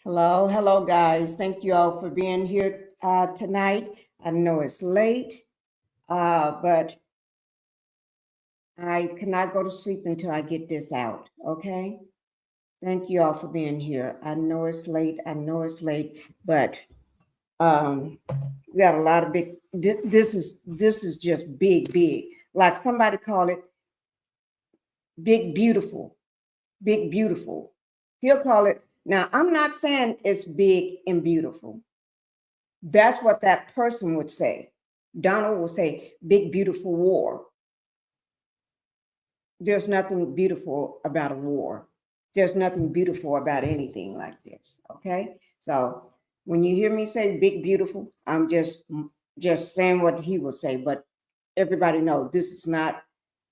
Hello, guys. Thank you all for being here tonight. I know it's late, but I cannot go to sleep until I get this out. Okay. Thank you all for being here. I know it's late. But we got a lot of big. This is just big. Like somebody call it big beautiful, big beautiful. He'll call it. Now I'm not saying it's big and beautiful. That's what that person would say. Donald will say, big, beautiful war. There's nothing beautiful about a war. There's nothing beautiful about anything like this. Okay. So when you hear me say big, beautiful, I'm just saying what he will say. But everybody know this is not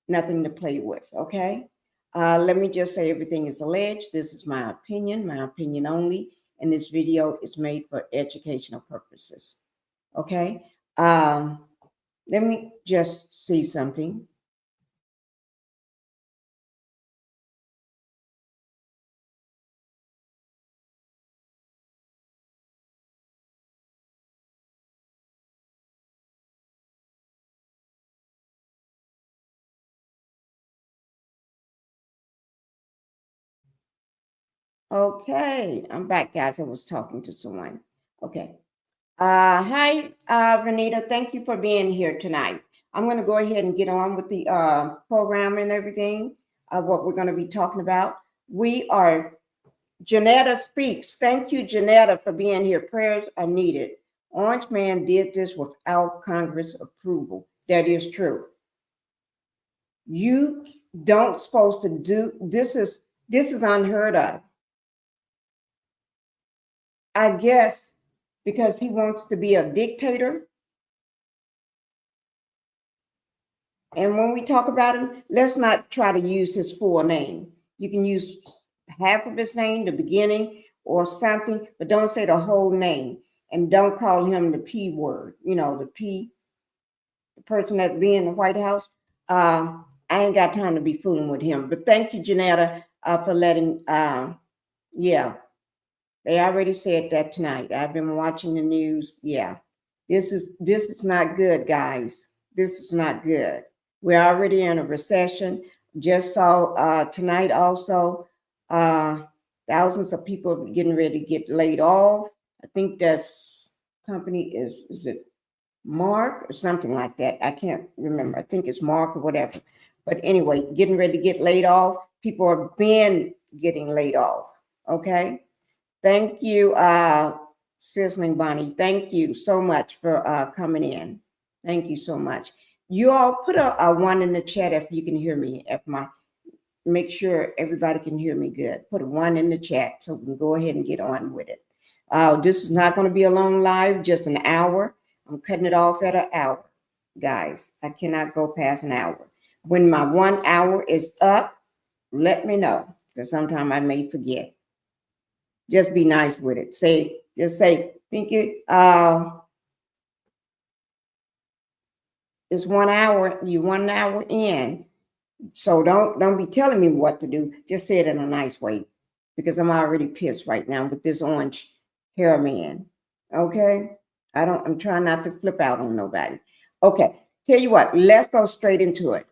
nothing to play with. Okay. Let me just say everything is alleged. This is my opinion only. And this video is made for educational purposes. Okay. Let me just see something. Okay, I'm back, guys. I was talking to someone. Okay. Hi, Renita. Thank you for being here tonight. I'm going to go ahead and get on with the program and everything of what we're going to be talking about. We are Janetta Speaks. Thank you, Janetta, for being here. Prayers are needed. Orange Man did this without Congress approval. That is true. You don't supposed to do this is unheard of. I guess because he wants to be a dictator. And when we talk about him, let's not try to use his full name. You can use half of his name, the beginning or something, but don't say the whole name. And don't call him the P word, the person that be in the White House. I ain't got time to be fooling with him. But thank you, Janetta, for letting, yeah. They already said that tonight. I've been watching the news. Yeah, this is not good, guys. This is not good. We're already in a recession. Just saw tonight also thousands of people getting ready to get laid off. I think that's company is it Mark or something like that. I can't remember. I think it's Mark or whatever. But anyway, getting ready to get laid off. People are been getting laid off. Okay. Thank you, Sizzling Bonnie. Thank you so much for coming in. Thank you so much. You all put a one in the chat if you can hear me. Make sure everybody can hear me good. Put a one in the chat so we can go ahead and get on with it. This is not going to be a long live, just an hour. I'm cutting it off at an hour, guys. I cannot go past an hour. When my 1 hour is up, let me know because sometimes I may forget. Just be nice with it. Just say, Pinkie, it's 1 hour. You 1 hour in. So don't be telling me what to do. Just say it in a nice way. Because I'm already pissed right now with this orange hair man. Okay? I'm trying not to flip out on nobody. Okay. Tell you what, let's go straight into it.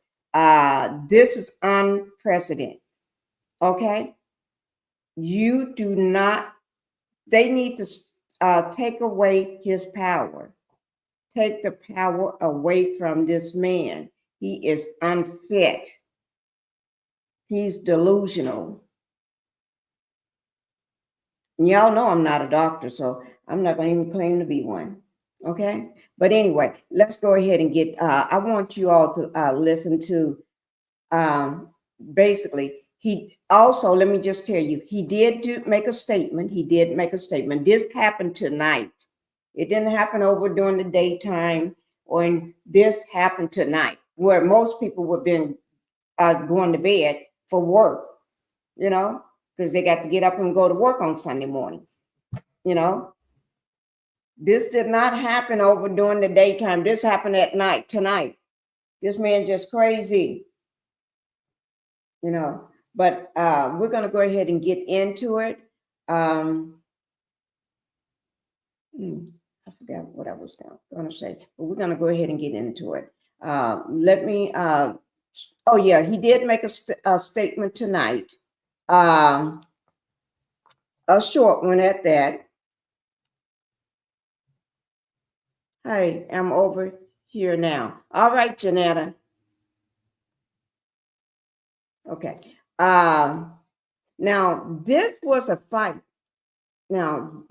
This is unprecedented. Okay? You do not. They need to take away his power. Take the power away from this man. He is unfit. He's delusional. And y'all know I'm not a doctor, so I'm not going to even claim to be one. Okay? But anyway, let's go ahead and get, I want you all to listen to, basically, he also, let me just tell you, he did make a statement. This happened tonight. It didn't happen over during the daytime, this happened tonight, where most people would have been going to bed for work, because they got to get up and go to work on Sunday morning. This did not happen over during the daytime. This happened at night, tonight. This man just crazy, But we're going to go ahead and get into it. I forgot what I was going to say, but we're going to go ahead and get into it. Let me, oh yeah, he did make a statement tonight. A short one at that. Hey, I'm over here now. All right, Janetta. Okay. Now, this was a fight. Now,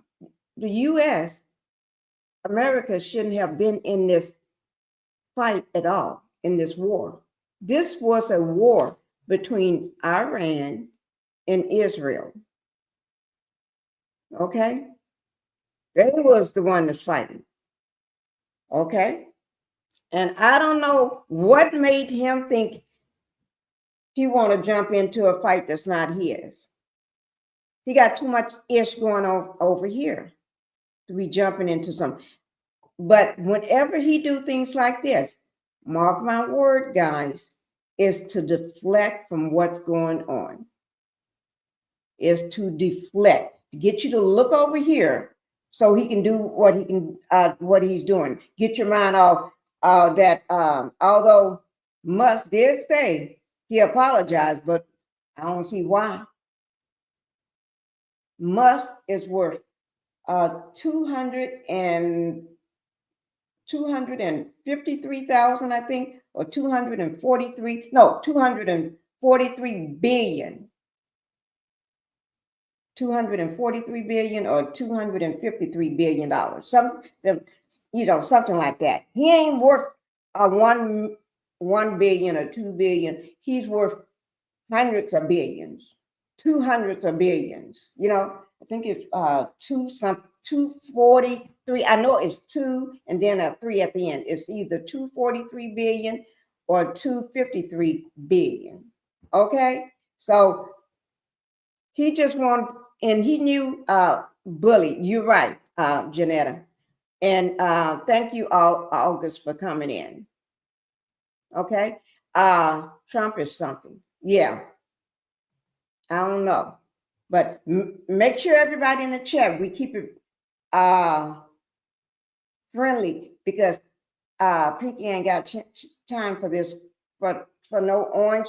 the U.S., America shouldn't have been in this fight at all, in this war. This was a war between Iran and Israel. Okay? They was the one that's fighting. Okay? And I don't know what made him think he want to jump into a fight that's not his. He got too much ish going on over here to be jumping into something. But whenever he do things like this, mark my word, guys, is to deflect from what's going on. Is to deflect, to get you to look over here so he can do what he can, what he's doing. Get your mind off that. Although Musk did say he apologized, but I don't see why. Musk is worth 253,000, I think, or 243 billion. 243 billion or 253 billion dollars. Something like that. He ain't worth 1 billion or 2 billion. He's worth hundreds of billions, 200s of billions. I think it's 243. I know it's 2 and then a 3 at the end. It's either 243 billion or 253 billion. Okay, so he just wanted, and he knew bully. You're right, Janetta. And thank you, August, for coming in. Okay, Trump is something. Yeah, I don't know. But make sure everybody in the chat, we keep it friendly, because Pinkie ain't got time for this, for no orange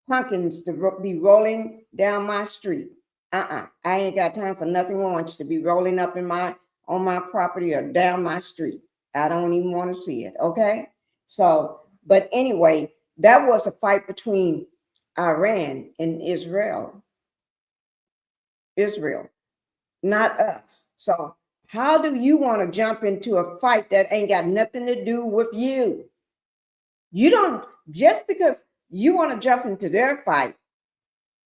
pumpkins to be rolling down my street. I ain't got time for nothing orange to be rolling up on my property or down my street. I don't even want to see it. Okay. So, but anyway, that was a fight between Iran and Israel, not us. So how do you want to jump into a fight that ain't got nothing to do with you? You don't, just because you want to jump into their fight,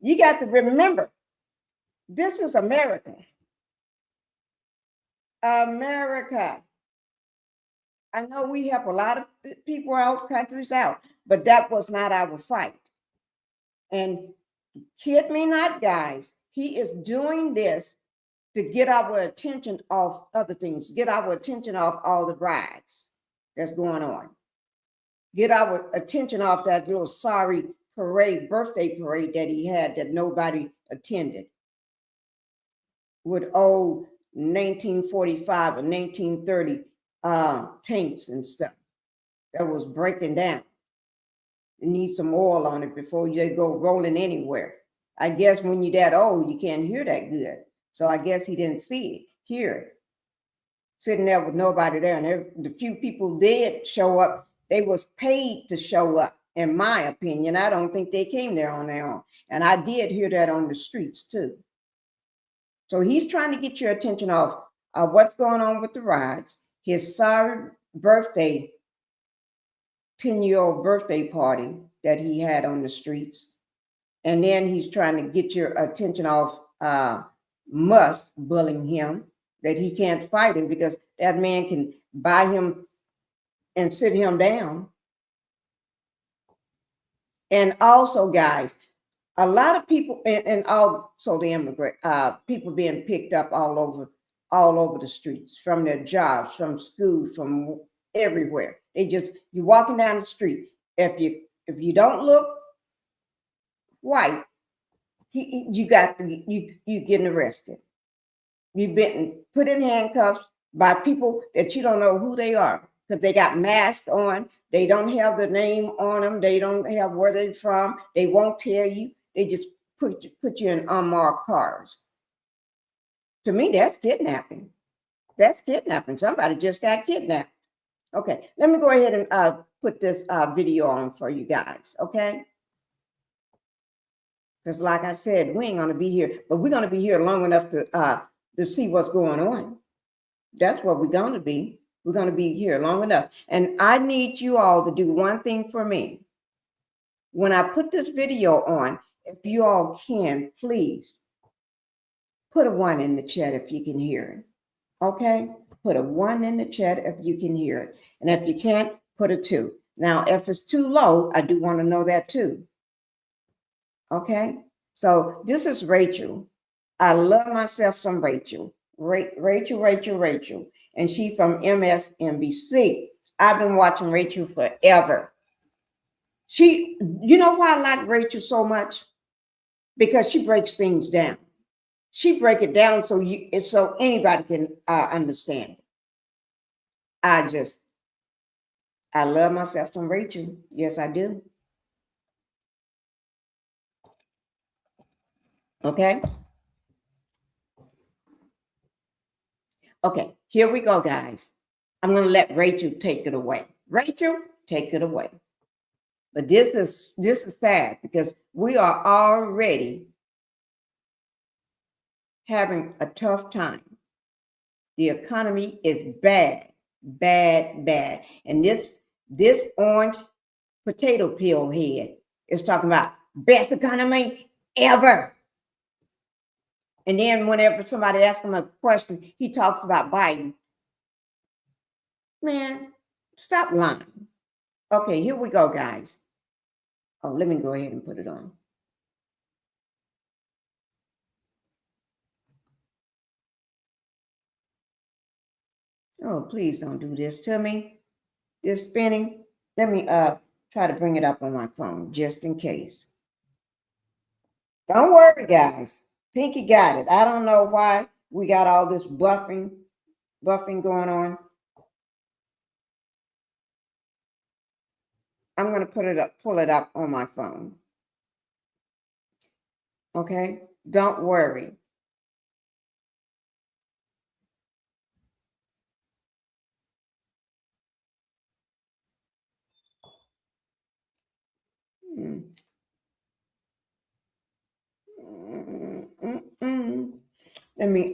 you got to remember, this is America. America. I know we help a lot of people out, countries out, but that was not our fight. And kid me not, guys, he is doing this to get our attention off other things, get our attention off all the riots that's going on, get our attention off that little sorry birthday parade that he had that nobody attended, with old 1945 or 1930 tanks and stuff that was breaking down. You need some oil on it before they go rolling anywhere. I guess when you're that old, you can't hear that good. So I guess he didn't hear it. Sitting there with nobody there, and the few people did show up, they was paid to show up. In my opinion, I don't think they came there on their own. And I did hear that on the streets too. So he's trying to get your attention off what's going on with the riots, his sorry birthday, 10-year-old birthday party that he had on the streets. And then he's trying to get your attention off Musk bullying him, that he can't fight him because that man can buy him and sit him down. And also, guys, a lot of people, and also the immigrant people being picked up all over the streets, from their jobs, from school, from everywhere. You're walking down the street. If you don't look white, you getting arrested. You've been put in handcuffs by people that you don't know who they are because they got masks on. They don't have the name on them. They don't have where they're from. They won't tell you. They just put you in unmarked cars. To me, that's kidnapping. That's kidnapping. Somebody just got kidnapped. Okay, let me go ahead and put this video on for you guys, okay? Because like I said, we ain't going to be here, but we're going to be here long enough to see what's going on. That's what we're going to be. We're going to be here long enough. And I need you all to do one thing for me. When I put this video on, if you all can, please put a 1 in the chat if you can hear it. Okay? Put a 1 in the chat if you can hear it. And if you can't, put a 2. Now, if it's too low, I do want to know that too. Okay? So this is Rachel. I love myself some Rachel. Rachel. And she from MSNBC. I've been watching Rachel forever. You know why I like Rachel so much? Because she breaks things down. She break it down so anybody can understand it. I love myself some Rachel. Yes, I do. Okay. Okay, here we go, guys. I'm going to let Rachel take it away. Rachel, take it away. But this is sad because we are already having a tough time. The economy is bad. And this orange potato peel head is talking about best economy ever. And then whenever somebody asks him a question, he talks about Biden. Man, stop lying. Okay, here we go, guys. Oh, let me go ahead and put it on. Oh, please don't do this to me. This spinning. Let me try to bring it up on my phone just in case. Don't worry, guys. Pinkie got it. I don't know why we got all this buffing going on. I'm going to pull it up on my phone. Okay? Don't worry. Let me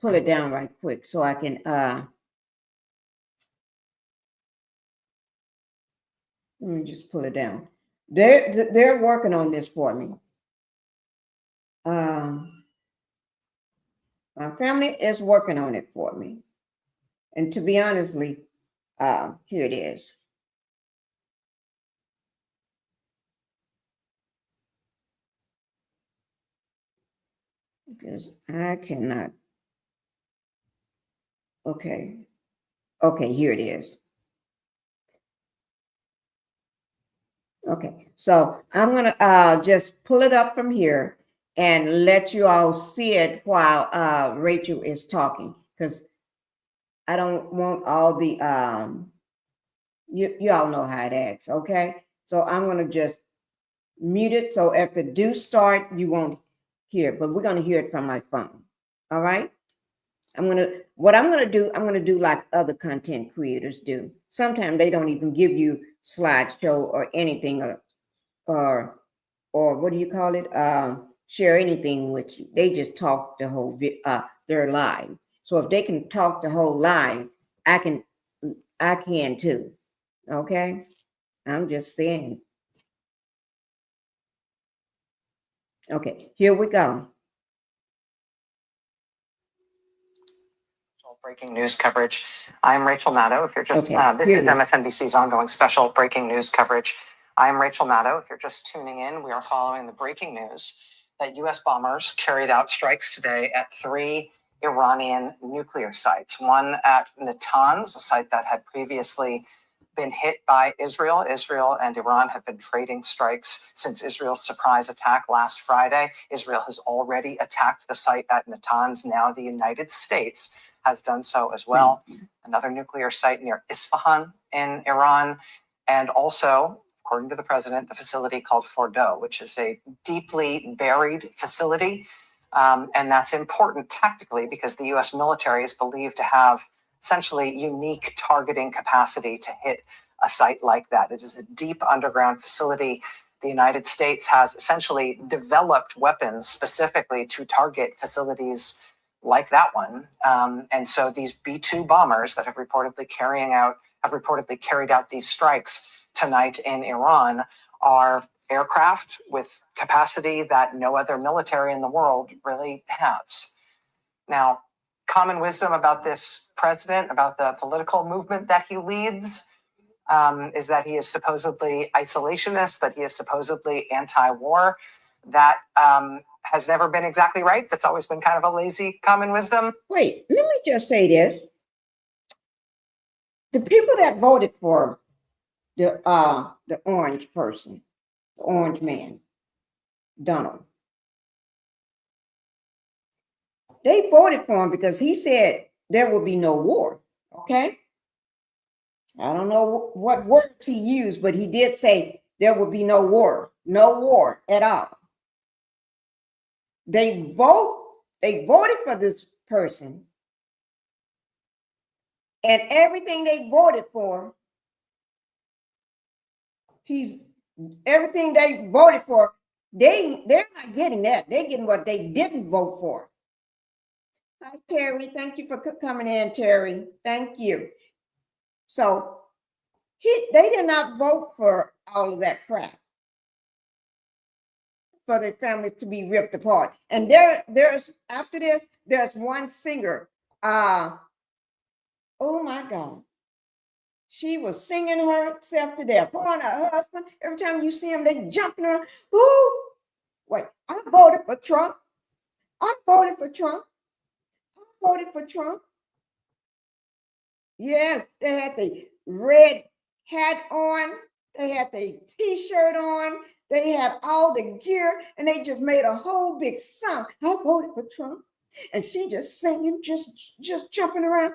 pull it down right quick so I can let me just pull it down. They're working on this for me. My family is working on it for me. And to be honestly, here it is. Because I cannot. Okay, here it is. Okay, so I'm gonna just pull it up from here and let you all see it while Rachel is talking, because I don't want all the you all know how it acts. Okay, so I'm gonna just mute it, so if it do start, you won't hear it, but we're gonna hear it from my phone. All right. I'm gonna do like other content creators do. Sometimes they don't even give you slideshow or anything, or what do you call it? Share anything with you. They just talk the whole their live. So if they can talk the whole live, I can too. Okay, I'm just saying. Okay, here we go. Breaking news coverage. I'm Rachel Maddow. If you're just this is MSNBC's ongoing special breaking news coverage. I'm Rachel Maddow. If you're just tuning in, we are following the breaking news that U.S. bombers carried out strikes today at 3 Iranian nuclear sites. One at Natanz, a site that had previously been hit by Israel. Israel and Iran have been trading strikes since Israel's surprise attack last Friday. Israel has already attacked the site at Natanz. Now the United States has done so as well. Another nuclear site near Isfahan in Iran. And also, according to the president, the facility called Fordo, which is a deeply buried facility. And that's important tactically because the US military is believed to have essentially unique targeting capacity to hit a site like that. It is a deep underground facility. The United States has essentially developed weapons specifically to target facilities like that one. And so these B-2 bombers that have reportedly carried out these strikes tonight in Iran are aircraft with capacity that no other military in the world really has. Now, common wisdom about this president, about the political movement that he leads, is that he is supposedly isolationist, that he is supposedly anti-war. That has never been exactly right. That's always been kind of a lazy common wisdom. Wait, let me just say this. The people that voted for the orange person, the orange man, Donald, they voted for him because he said there will be no war, okay? I don't know what words he used, but he did say there will be no war at all. They voted for this person, and everything they voted for, they're not getting that. They're getting what they didn't vote for. Hi, Terry. Thank you for coming in, Terry. Thank you. So they did not vote for all of that crap, for their families to be ripped apart. And there's after this, there's one singer. Oh my God. She was singing herself to death. Her and her husband, every time you see them, they jumping around. Ooh, wait, I voted for Trump. I voted for Trump. I voted for Trump. Yes, they had the red hat on. They had the t-shirt on. They had all the gear, and they just made a whole big song. I voted for Trump. And she just singing, just jumping around.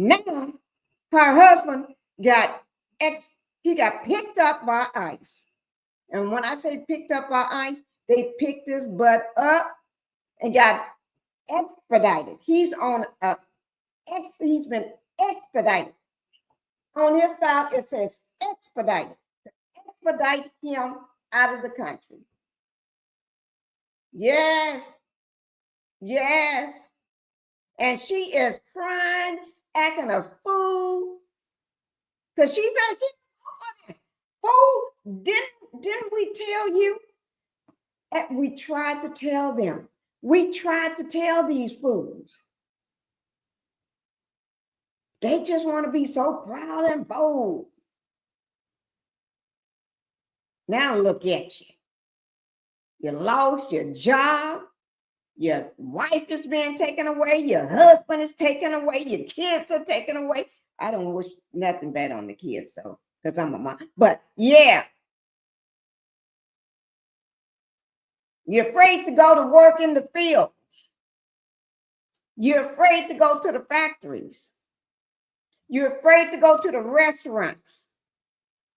Now, her husband got picked up by ICE. And when I say picked up by ICE, they picked his butt up and got expedited. He's been expedited. On his file, it says expedited. To expedite him out of the country. Yes. Yes. And she is crying, acting a fool. Because she said she's fool. Didn't we tell you? And we tried to tell them. We tried to tell these fools. They just want to be so proud and bold. Now look at you. You lost your job. Your wife is being taken away. Your husband is taken away. Your kids are taken away. I don't wish nothing bad on the kids, though, because I'm a mom. But yeah. You're afraid to go to work in the fields. You're afraid to go to the factories. You're afraid to go to the restaurants.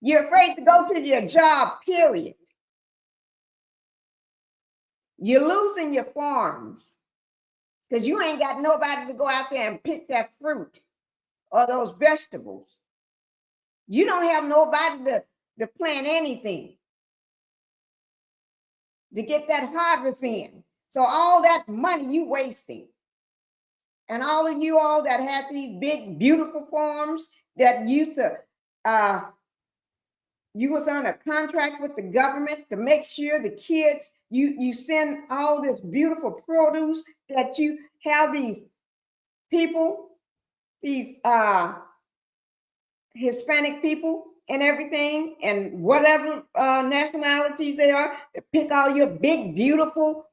You're afraid to go to your job, period. You're losing your farms because you ain't got nobody to go out there and pick that fruit or those vegetables. You don't have nobody to plant anything to get that harvest in. So all that money you wasting. And all of you all that had these big, beautiful farms that used to, you was on a contract with the government to make sure the kids, you send all this beautiful produce that you have these people, these Hispanic people and everything, and whatever nationalities they are, to pick all your big, beautiful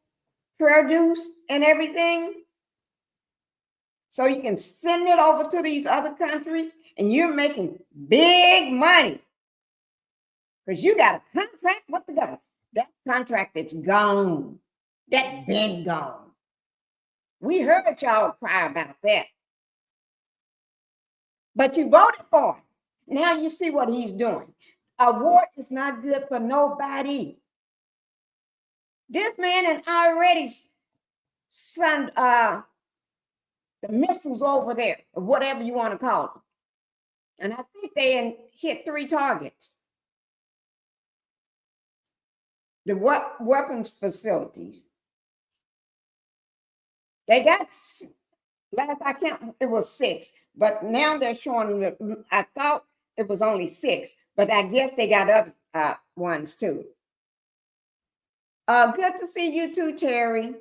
produce and everything. so you can send it over to these other countries and you're making big money because you got a contract with the government. That contract is gone. That been gone. We heard y'all cry about that. But you voted for him. Now you see what he's doing. A war is not good for nobody. This man had already sent the missiles over there, or whatever you want to call them. And I think they hit 3 targets. The weapons facilities. They got, last I counted, it was 6. But now they're showing, I thought it was only 6. But I guess they got other ones too. Good to see you too, Terry.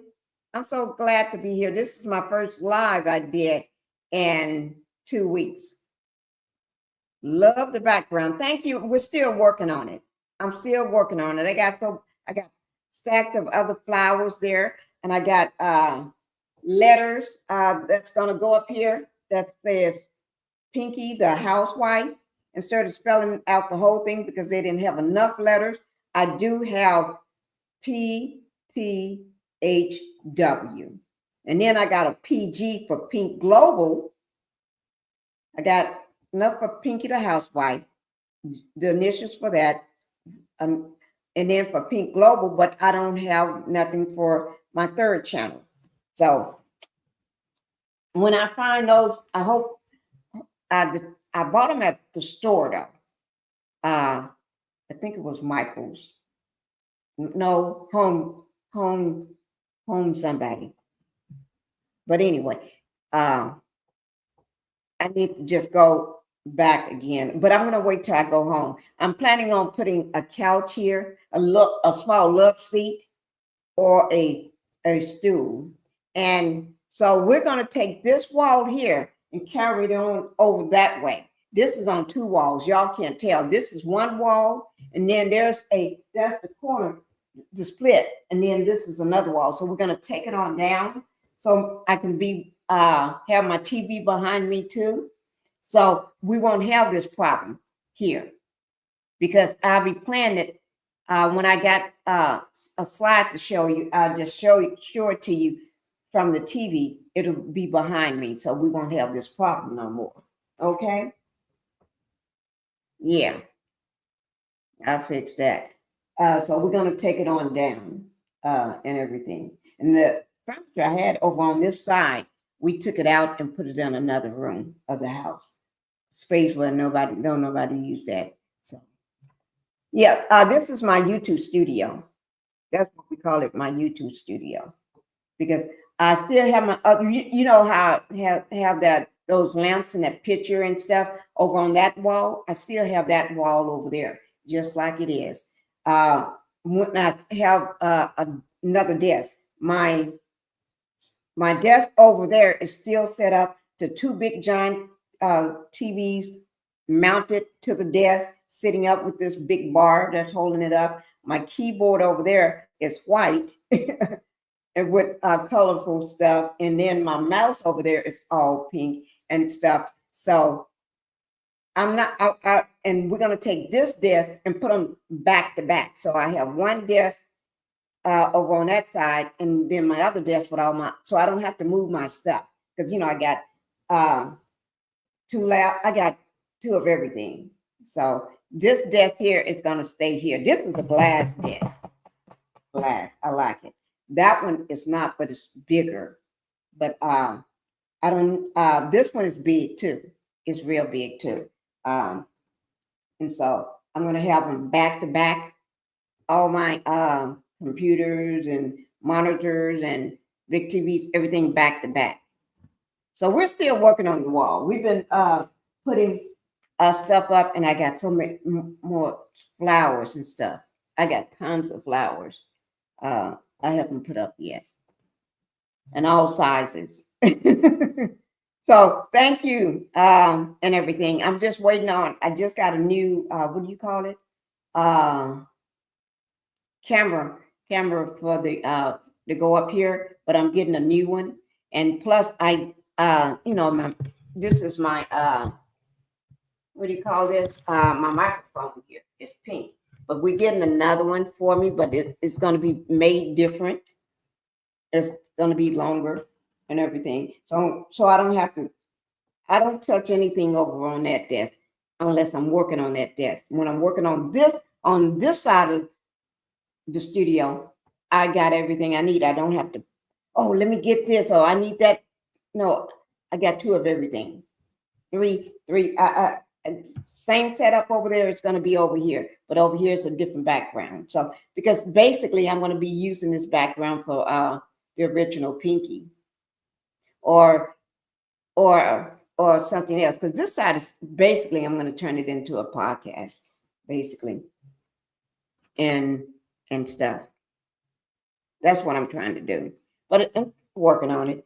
I'm so glad to be here. This is my first live I did in 2 weeks. Love the background. Thank you. We're still working on it. I'm still working on it. I got stacks of other flowers there, and I got letters that's gonna go up here that says Pinkie the housewife. Instead of spelling out the whole thing because they didn't have enough letters, I do have PTHW. And then I got a PG for Pink Global. I got enough for Pinkie the housewife, the initials for that. And then for Pink Global, but I don't have nothing for my 3rd channel. So when I find those, I hope I bought them at the store though. I think it was Michael's. No, home somebody. But anyway, I need to just go back again. But I'm gonna wait till I go home. I'm planning on putting a couch here, a small love seat, or a stool. And so we're gonna take this wall here and carry it on over that way. This is on 2 walls. Y'all can't tell. This is 1 wall, and then that's the corner, the split, and then this is another wall. So we're gonna take it on down so I can have my TV behind me too. So we won't have this problem here because I'll be playing it when I got a slide to show you. I'll just show it to you from the TV. It'll be behind me, so we won't have this problem no more. Okay? Yeah, I'll fix that. So we're gonna take it on down and everything. And the furniture I had over on this side, we took it out and put it in another room of the house. Space where nobody use that. So yeah, this is my YouTube studio. That's what we call it, my YouTube studio. Because I still have my you know how I have those lamps and that picture and stuff over on that wall. I still have that wall over there, just like it is. When I have another desk, my desk over there is still set up to 2 big giant TVs mounted to the desk, sitting up with this big bar that's holding it up. My keyboard over there is white and with colorful stuff. And then my mouse over there is all pink and stuff. So I'm not, and we're going to take this desk and put them back to back. So I have 1 desk over on that side, and then my other desk with all my, so I don't have to move my stuff. Because, you know, I got 2 I got 2 of everything. So this desk here is going to stay here. This is a glass desk. Glass. I like it. That one is not, but it's bigger. But I don't, this one is big too. It's real big too. And so I'm going to have them back to back. All my computers and monitors and big TVs, everything back to back. So we're still working on the wall. We've been putting stuff up, and I got so many more flowers and stuff. I got tons of flowers. I haven't put up yet, and all sizes. So thank you and everything. I'm just waiting on. I just got a new what do you call it? Camera for the to go up here, but I'm getting a new one. And plus, I this is my what do you call this? My microphone here is pink, but we're getting another one for me, but it's going to be made different. It's going to be longer and everything. So I don't touch anything over on that desk unless I'm working on that desk. When I'm working on this side of the studio, I got everything I need. I don't have to, oh, let me get this, or I need that. No, I got 2 of everything. Three, same setup over there. It's going to be over here, but over here is a different background. So, because basically I'm going to be using this background for the original Pinkie, or something else. Because this side is basically, I'm going to turn it into a podcast, basically, and stuff. That's what I'm trying to do. But I'm working on it.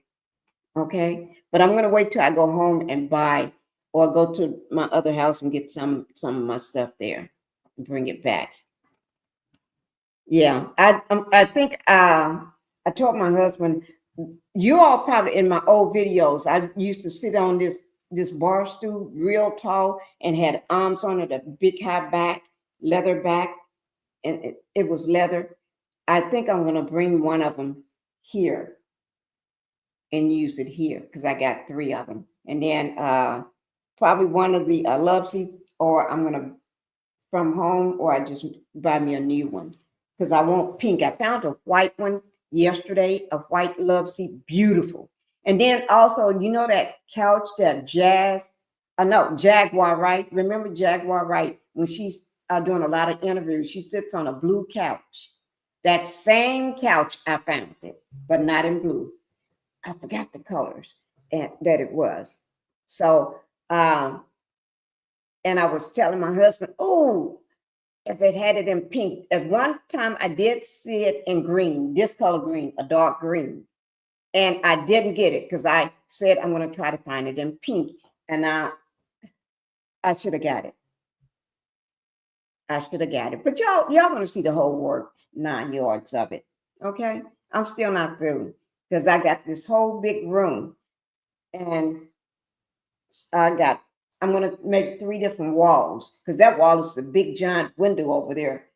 Okay. But I'm going to wait till I go home and buy, or go to my other house and get some of my stuff there and bring it back. Yeah. I think I told my husband, you all probably in my old videos, I used to sit on this bar stool real tall and had arms on it, a big high back, leather back, and it was leather. I think I'm going to bring one of them here and use it here because I got 3 of them. And then probably one of the love seats, or I'm going to from home, or I just buy me a new one because I want pink. I found a white one yesterday, a white love seat, beautiful. And then also, that couch, that Jaguar Wright. Remember Jaguar Wright when she's doing a lot of interviews? She sits on a blue couch. That same couch, I found it, but not in blue. I forgot the colors that it was. So, and I was telling my husband, oh, if it had it in pink. At one time, I did see it in green, this color green, a dark green. And I didn't get it because I said I'm going to try to find it in pink. And I should have got it. I should have got it. But y'all going to see the whole work, 9 yards of it. Okay? I'm still not through because I got this whole big room. And I'm going to make 3 different walls because that wall is a big giant window over there.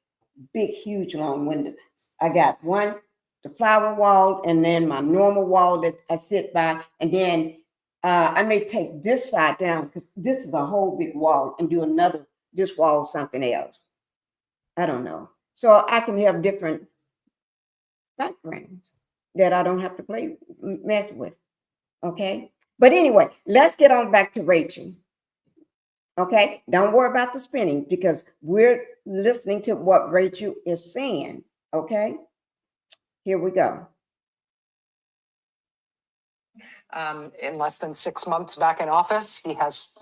Big, huge, long window. I got one, the flower wall, and then my normal wall that I sit by. And then I may take this side down because this is a whole big wall, and do this wall something else. I don't know. So I can have different backgrounds that I don't have to mess with. Okay. But anyway, let's get on back to Rachel. Okay. Don't worry about the spinning because we're listening to what Rachel is saying. Okay. Here we go. In less than 6 months back in office, he has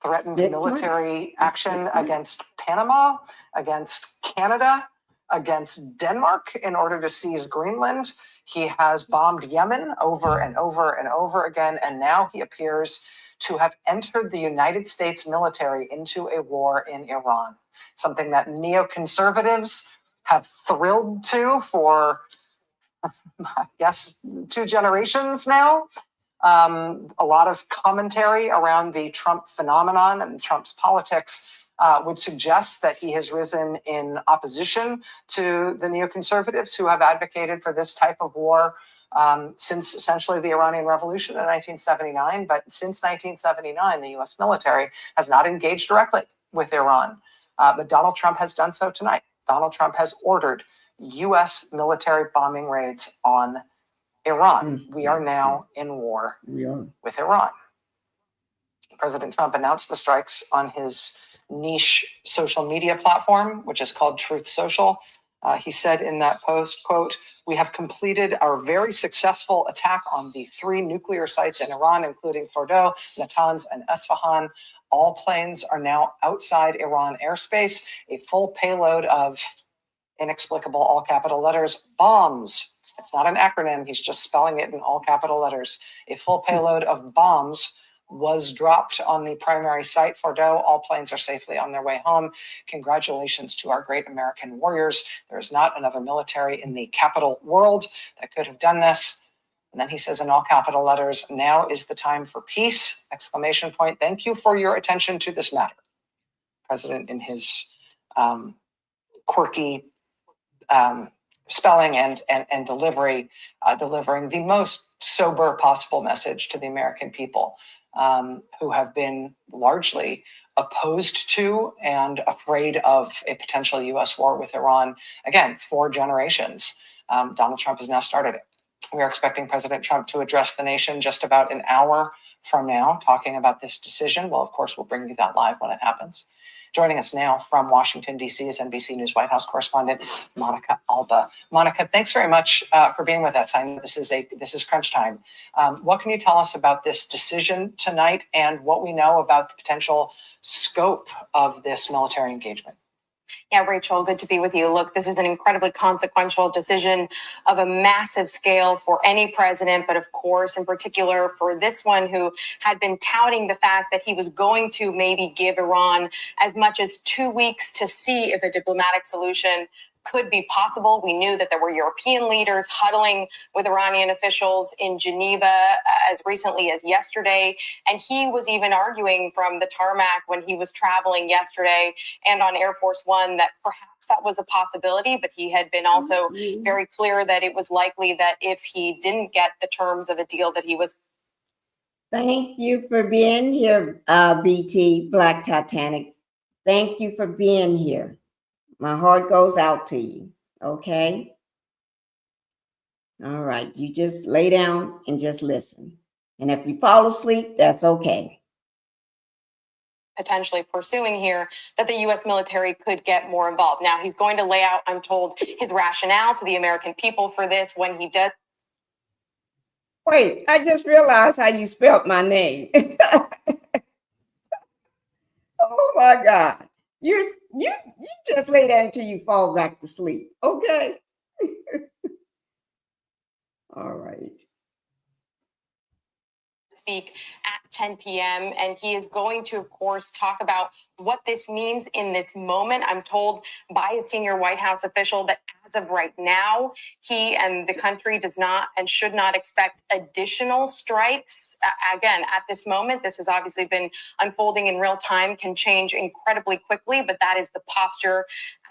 threatened military action against Panama, against Canada, against Denmark in order to seize Greenland. He has bombed Yemen over and over and over again, and now he appears to have entered the United States military into a war in Iran, something that neoconservatives have thrilled to for, I guess, 2 generations now. A lot of commentary around the Trump phenomenon and Trump's politics would suggest that he has risen in opposition to the neoconservatives who have advocated for this type of war since essentially the Iranian Revolution in 1979. But since 1979, the U.S. military has not engaged directly with Iran. But Donald Trump has done so tonight. Donald Trump has ordered U.S. military bombing raids on Iran. We are now in war with Iran. President Trump announced the strikes on his niche social media platform, which is called Truth Social. He said in that post, quote, "We have completed our very successful attack on the 3 nuclear sites in Iran, including Fordow, Natanz, and Esfahan. All planes are now outside Iran airspace. A full payload of," inexplicable all capital letters, "bombs." It's not an acronym. He's just spelling it in all capital letters. "A full payload of bombs was dropped on the primary site, Fordow. All planes are safely on their way home. Congratulations to our great American warriors. There is not another military in the capital world that could have done this." And then he says in all capital letters, "Now is the time for peace!" Exclamation point. "Thank you for your attention to this matter." President, in his quirky spelling and delivery, delivering the most sober possible message to the American people, who have been largely opposed to and afraid of a potential U.S. war with Iran, again, for generations. Donald Trump has now started it. We are expecting President Trump to address the nation just about an hour from now, talking about this decision. Well, of course, we'll bring you that live when it happens. Joining us now from Washington, D.C. is NBC News White House correspondent Monica Alba. Monica, thanks very much for being with us. I know this is crunch time. What can you tell us about this decision tonight and what we know about the potential scope of this military engagement? Yeah, Rachel, good to be with you. Look, this is an incredibly consequential decision of a massive scale for any president, but of course, in particular for this one who had been touting the fact that he was going to maybe give Iran as much as 2 weeks to see if a diplomatic solution could be possible. We knew that there were European leaders huddling with Iranian officials in Geneva as recently as yesterday. And he was even arguing from the tarmac when he was traveling yesterday and on Air Force One that perhaps that was a possibility, but he had been also very clear that it was likely that if he didn't get the terms of a deal that he was. Thank you for being here, BT, Black Titanic. Thank you for being here. My heart goes out to you, okay? All right, you just lay down and just listen. And if you fall asleep, that's okay. Potentially pursuing here that the U.S. military could get more involved. Now, he's going to lay out, I'm told, his rationale to the American people for this when he does. Wait, I just realized how you spelled my name. Oh my God. You just lay there until you fall back to sleep, okay? All right. Speak at 10 p.m. and he is going to, of course, talk about what this means in this moment. I'm told by a senior White House official that as of right now, he and the country does not and should not expect additional strikes. Again, at this moment, this has obviously been unfolding in real time, can change incredibly quickly, but that is the posture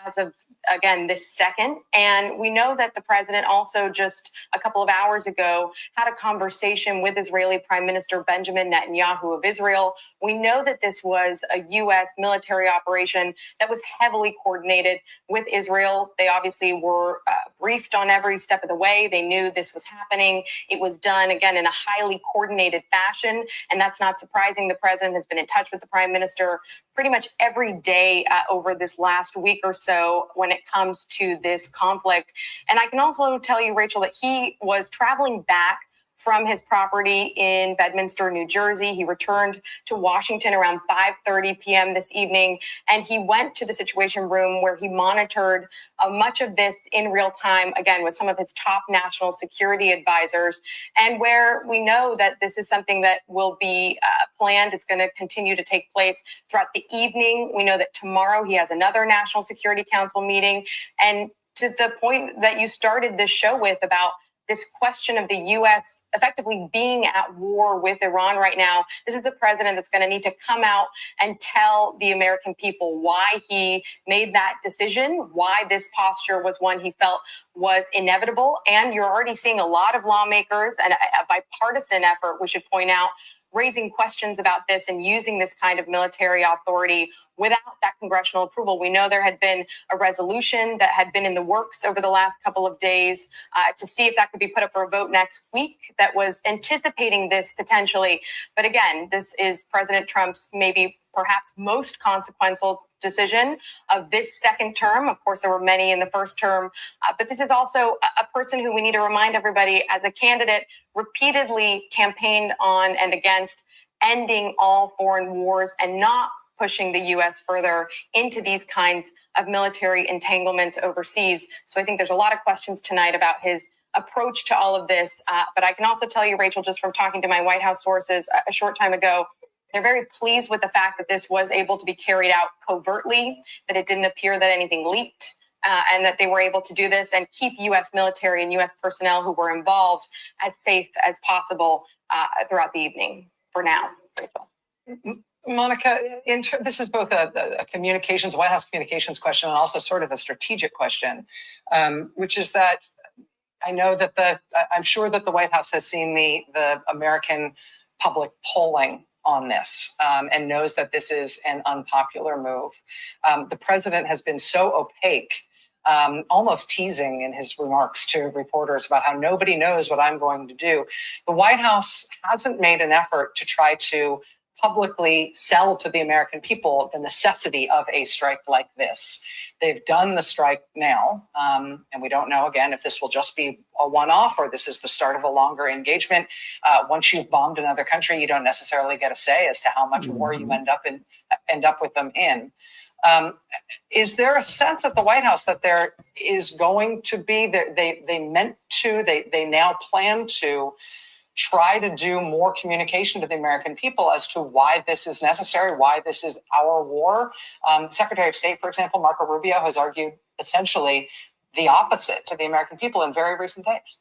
as of, again, this second. And we know that the president also just a couple of hours ago had a conversation with Israeli Prime Minister Benjamin Netanyahu of Israel. We know that this was a U.S. military operation that was heavily coordinated with Israel. They obviously were briefed on every step of the way. They knew this was happening. It was done, again, in a highly coordinated fashion. And that's not surprising. The president has been in touch with the prime minister pretty much every day over this last week or so when it comes to this conflict. And I can also tell you, Rachel, that he was traveling back from his property in Bedminster, New Jersey. He returned to Washington around 5:30 p.m. this evening, and he went to the Situation Room where he monitored much of this in real time, again, with some of his top national security advisors, and where we know that this is something that will be planned. It's going to continue to take place throughout the evening. We know that tomorrow he has another National Security Council meeting. And to the point that you started this show with about this question of the U.S. effectively being at war with Iran right now, this is the president that's going to need to come out and tell the American people why he made that decision, why this posture was one he felt was inevitable. And you're already seeing a lot of lawmakers and a bipartisan effort, we should point out, raising questions about this and using this kind of military authority without that congressional approval. We know there had been a resolution that had been in the works over the last couple of days to see if that could be put up for a vote next week that was anticipating this potentially. But again, this is President Trump's maybe perhaps most consequential decision of this second term. Of course, there were many in the first term, but this is also a person who we need to remind everybody as a candidate repeatedly campaigned on and against ending all foreign wars and not pushing the U.S. further into these kinds of military entanglements overseas. So I think there's a lot of questions tonight about his approach to all of this. But I can also tell you, Rachel, just from talking to my White House sources a short time ago, they're very pleased with the fact that this was able to be carried out covertly, that it didn't appear that anything leaked, and that they were able to do this and keep U.S. military and U.S. personnel who were involved as safe as possible throughout the evening for now. Rachel. Monica, this is both a communications, White House communications question and also sort of a strategic question, which is that I know that I'm sure that the White House has seen the American public polling on this and knows that this is an unpopular move. The president has been so opaque, almost teasing in his remarks to reporters about how nobody knows what I'm going to do. The White House hasn't made an effort to try to publicly sell to the American people the necessity of a strike like this. They've done the strike now, and we don't know, again, if this will just be a one-off or this is the start of a longer engagement. Once you've bombed another country, you don't necessarily get a say as to how much war you end up with them in. Is there a sense at the White House that there is going to be, they now plan to try to do more communication to the American people as to why this is necessary, why this is our war? Secretary of State, for example, Marco Rubio, has argued essentially the opposite to the American people in very recent days.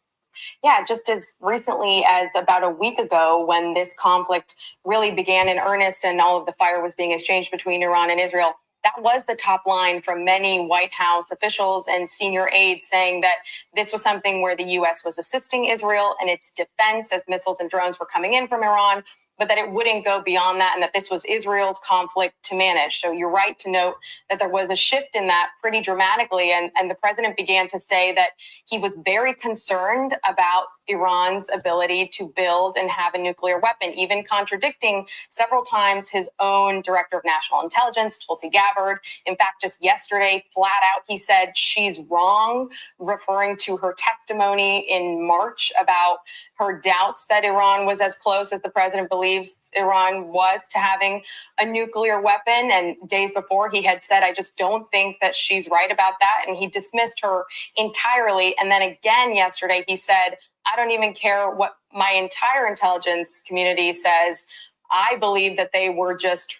Yeah, just as recently as about a week ago, when this conflict really began in earnest and all of the fire was being exchanged between Iran and Israel, that was the top line from many White House officials and senior aides, saying that this was something where the U.S. was assisting Israel in its defense as missiles and drones were coming in from Iran, but that it wouldn't go beyond that and that this was Israel's conflict to manage. So you're right to note that there was a shift in that pretty dramatically. And the president began to say that he was very concerned about Iran's ability to build and have a nuclear weapon, even contradicting several times his own director of national intelligence, Tulsi Gabbard. In fact, just yesterday, flat out, he said she's wrong, referring to her testimony in March about her doubts that Iran was as close as the president believes Iran was to having a nuclear weapon. And days before, he had said, I just don't think that she's right about that. And he dismissed her entirely. And then again yesterday, he said, I don't even care what my entire intelligence community says. I believe that they were just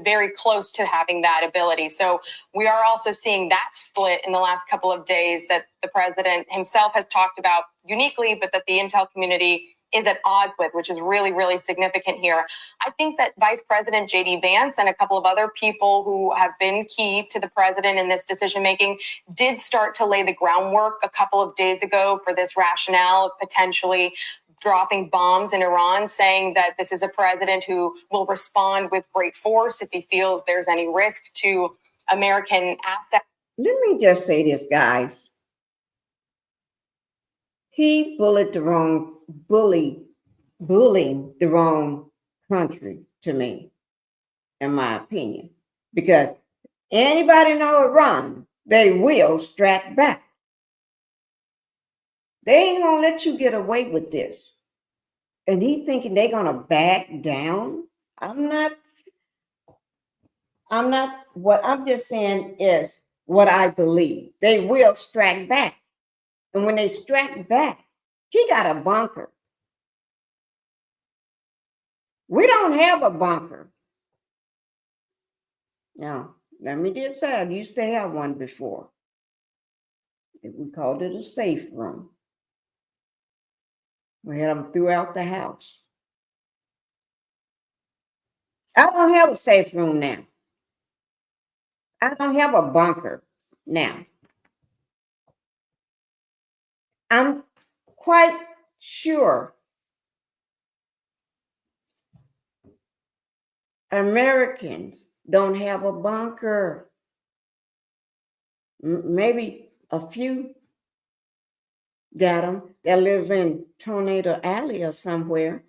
very close to having that ability. So we are also seeing that split in the last couple of days that the president himself has talked about uniquely, but that the intel community is at odds with, which is really, really significant here. I think that Vice President J.D. Vance and a couple of other people who have been key to the president in this decision-making did start to lay the groundwork a couple of days ago for this rationale of potentially dropping bombs in Iran, saying that this is a president who will respond with great force if he feels there's any risk to American assets. Let me just say this, guys. He bullied the wrong bullying the wrong country to me, in my opinion. Because anybody know Iran, they will strike back. They ain't gonna let you get away with this. And he thinking they're gonna back down. What I'm just saying is what I believe. They will strike back. And when they strike back, he got a bunker. We don't have a bunker. Now, let me just say, I used to have one before. We called it a safe room. We had them throughout the house. I don't have a safe room now. I don't have a bunker now. I'm quite sure Americans don't have a bunker. Maybe a few got them that live in Tornado Alley or somewhere.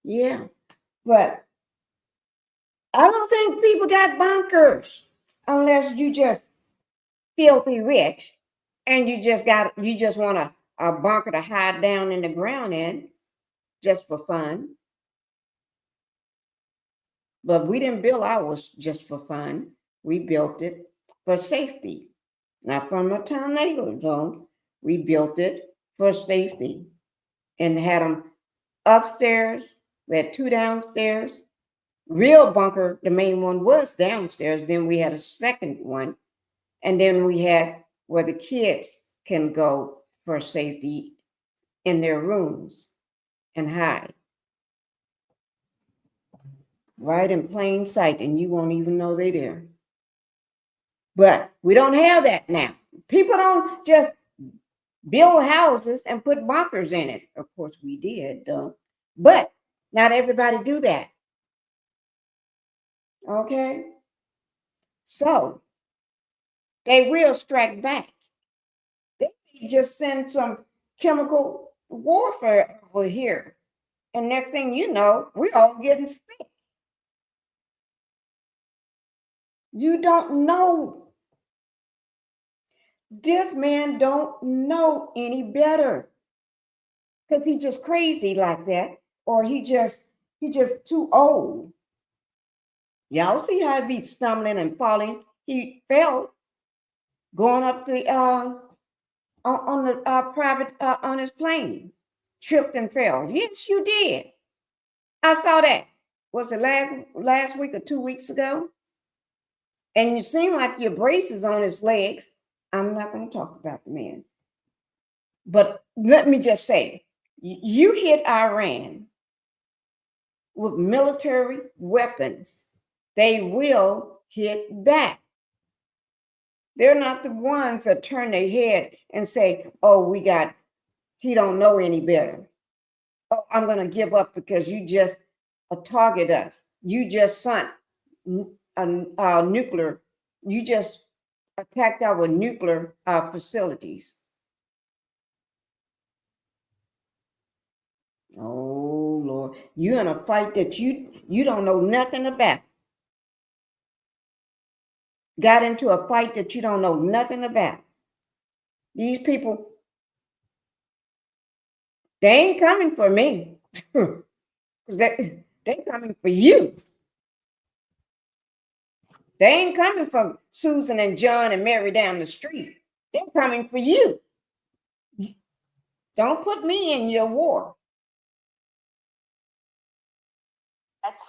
Yeah, but I don't think people got bunkers unless you just filthy rich and you just want a bunker to hide down in the ground in just for fun. But we didn't build ours just for fun. We built it for safety. Not from a tornado zone. We built it for safety and had them upstairs. We had 2 downstairs. Real bunker, the main one was downstairs. Then we had a second one And then we had where the kids can go for safety in their rooms and hide. Right in plain sight, and you won't even know they're there. But we don't have that now. People don't just build houses and put bunkers in it. Of course, we did, though. But not everybody do that. Okay? So they will strike back. They just send some chemical warfare over here. And next thing you know, we're all getting sick. You don't know. This man don't know any better. Because he just crazy like that. Or he just too old. Y'all see how he be stumbling and falling? He fell going up the on the private on his plane, tripped and fell. Yes, you did. I saw that. Was it last week or 2 weeks ago? And you seem like your braces on his legs. I'm not going to talk about the man, but let me just say, you hit Iran with military weapons. They will hit back. They're not the ones that turn their head and say, oh, he don't know any better. Oh, I'm going to give up because you just target us. You just sunk nuclear. You just attacked our nuclear facilities. Oh, Lord. You're in a fight that you don't know nothing about. Got into a fight that you don't know nothing about. These people, they ain't coming for me. Because they're coming for you. They ain't coming for Susan and John and Mary down the street. They're coming for you. Don't put me in your war.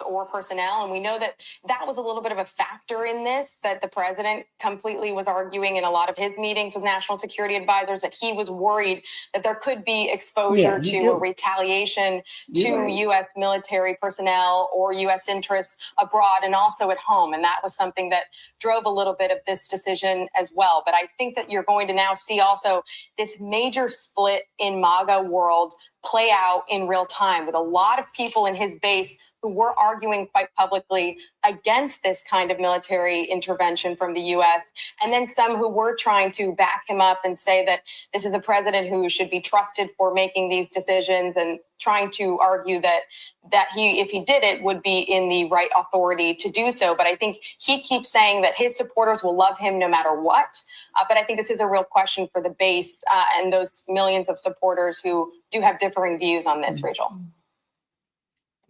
Or personnel. And we know that was a little bit of a factor in this, that the president completely was arguing in a lot of his meetings with national security advisors that he was worried that there could be exposure to or retaliation to U.S. military personnel or U.S. interests abroad and also at home. And that was something that drove a little bit of this decision as well. But I think that you're going to now see also this major split in MAGA world play out in real time with a lot of people in his base who were arguing quite publicly against this kind of military intervention from the U.S., and then some who were trying to back him up and say that this is the president who should be trusted for making these decisions, and trying to argue that he, if he did it, would be in the right authority to do so. But I think he keeps saying that his supporters will love him no matter what. But I think this is a real question for the base and those millions of supporters who do have differing views on this, Rachel.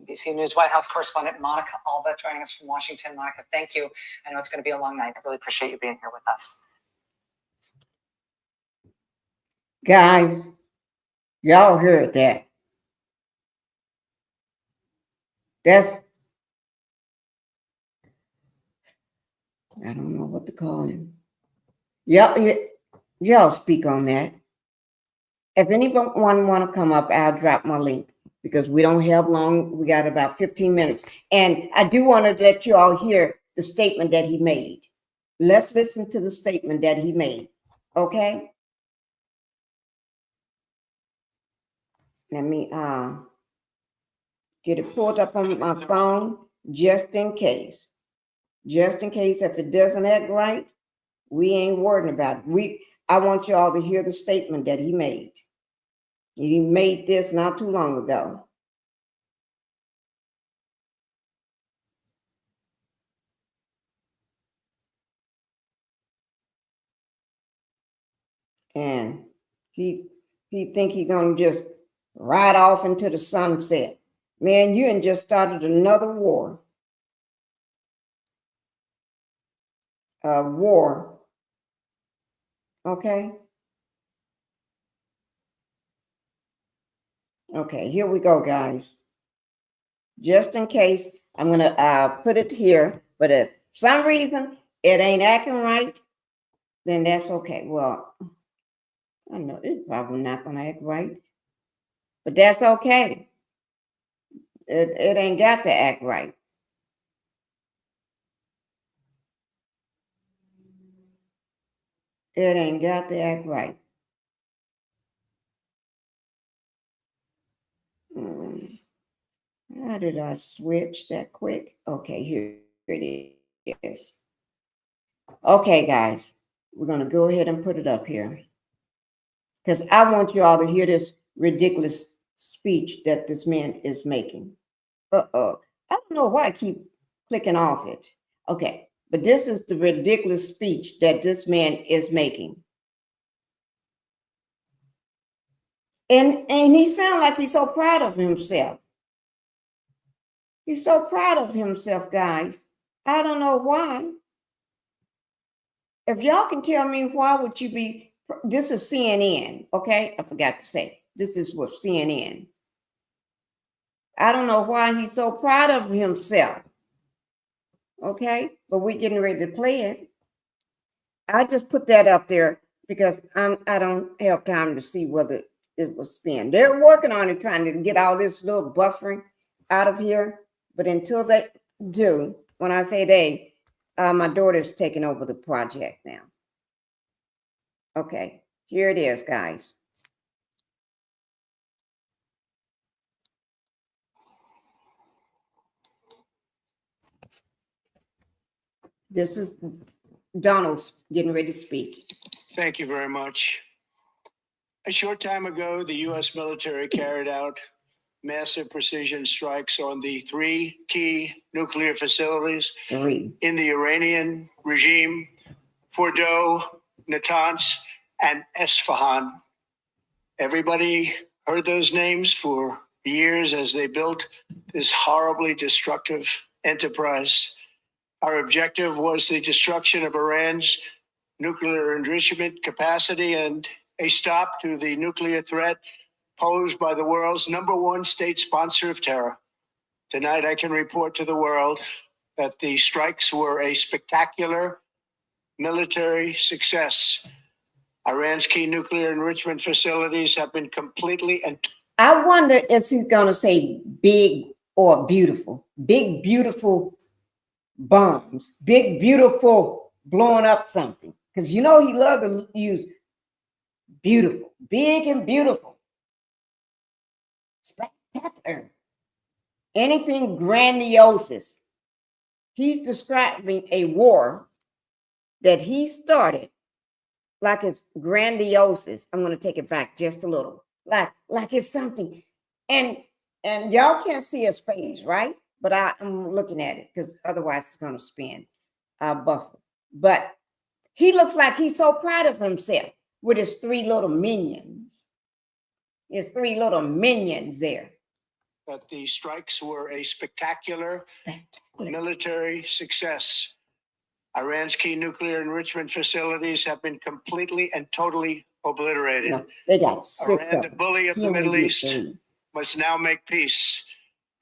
NBC News White House correspondent Monica Alba joining us from Washington. Monica, thank you. I know it's going to be a long night. I really appreciate you being here with us. Guys, y'all heard that. I don't know what to call him. Y'all speak on that. If anyone want to come up, I'll drop my link, because we don't have long. We got about 15 minutes. And I do want to let you all hear the statement that he made. Let's listen to the statement that he made. Okay? Let me get it pulled up on my phone just in case. Just in case if it doesn't act right, we ain't worrying about it. I want you all to hear the statement that he made. He made this not too long ago. And he think he gonna just ride off into the sunset. Man, you ain't just started another war. A war. Okay? Okay, here we go, guys. Just in case, I'm gonna put it here, but if for some reason it ain't acting right, then that's okay. Well, I know it's probably not going to act right, but that's okay. It ain't got to act right. It ain't got to act right. How did I switch that quick? Okay, here it is. Okay, guys, we're going to go ahead and put it up here because I want you all to hear this ridiculous speech that this man is making. I don't know why I keep clicking off it. Okay, but this is the ridiculous speech that this man is making. And he sounds like he's so proud of himself. He's so proud of himself, guys. I don't know why. If y'all can tell me why would you be, this is CNN, okay? I forgot to say, this is with CNN. I don't know why he's so proud of himself. Okay, but we're getting ready to play it. I just put that up there because I don't have time to see whether it will spin. They're working on it, trying to get all this little buffering out of here. But until they do, when I say they, my daughter's taking over the project now. Okay, here it is, guys. This is Donald getting ready to speak. Thank you very much. A short time ago, the U.S. military carried out massive precision strikes on the 3 key nuclear facilities in the Iranian regime, Fordow, Natanz, and Esfahan. Everybody heard those names for years as they built this horribly destructive enterprise. Our objective was the destruction of Iran's nuclear enrichment capacity and a stop to the nuclear threat posed by the world's #1 state sponsor of terror. Tonight, I can report to the world that the strikes were a spectacular military success. Iran's key nuclear enrichment facilities have been completely and I wonder if he's going to say big or beautiful. Big, beautiful bombs. Big, beautiful blowing up something. Because you know he loved to use beautiful. Big and beautiful. Spectacular. Anything grandiose. He's describing a war that he started like it's grandiose. I'm going to take it back just a little. Like it's something. And y'all can't see his face, right? But I'm looking at it because otherwise it's going to spin. Buffer. But he looks like he's so proud of himself with his 3 little minions. His 3 little minions there. That the strikes were a spectacular military success. Iran's key nuclear enrichment facilities have been completely and totally obliterated. No, they got 6 Iran, of the them. bully of the Middle East, must now make peace.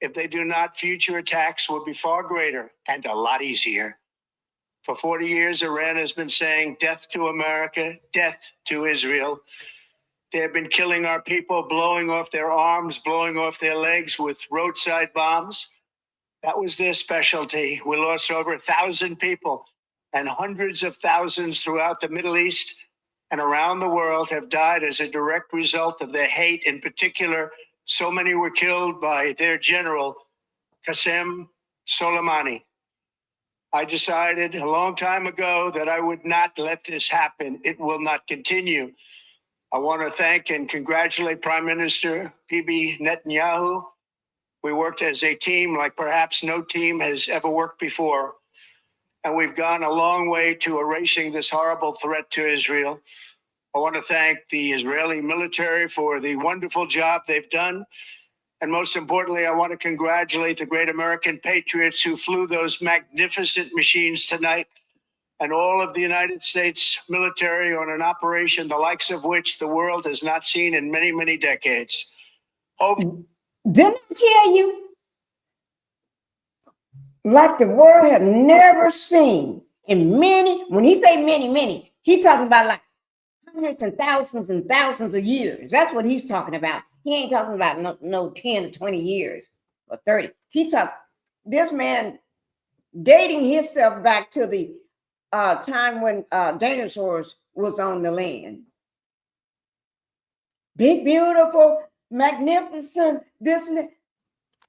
If they do not, future attacks will be far greater and a lot easier. For 40 years, Iran has been saying death to America, death to Israel. They have been killing our people, blowing off their arms, blowing off their legs with roadside bombs. That was their specialty. We lost over 1,000 people, and hundreds of thousands throughout the Middle East and around the world have died as a direct result of their hate. In particular, so many were killed by their general, Qasem Soleimani. I decided a long time ago that I would not let this happen. It will not continue. I want to thank and congratulate Prime Minister Bibi Netanyahu. We worked as a team like perhaps no team has ever worked before. And we've gone a long way to erasing this horrible threat to Israel. I want to thank the Israeli military for the wonderful job they've done. And most importantly, I want to congratulate the great American patriots who flew those magnificent machines tonight, and all of the United States military on an operation the likes of which the world has not seen in many, many decades. Didn't I tell you? Like the world have never seen in many, when he say many, He talking about like hundreds and thousands of years. That's what he's talking about. He ain't talking about no 10 or 20 years or 30. This man dating himself back to the time when dinosaurs was on the land. Big, beautiful, magnificent, this and that.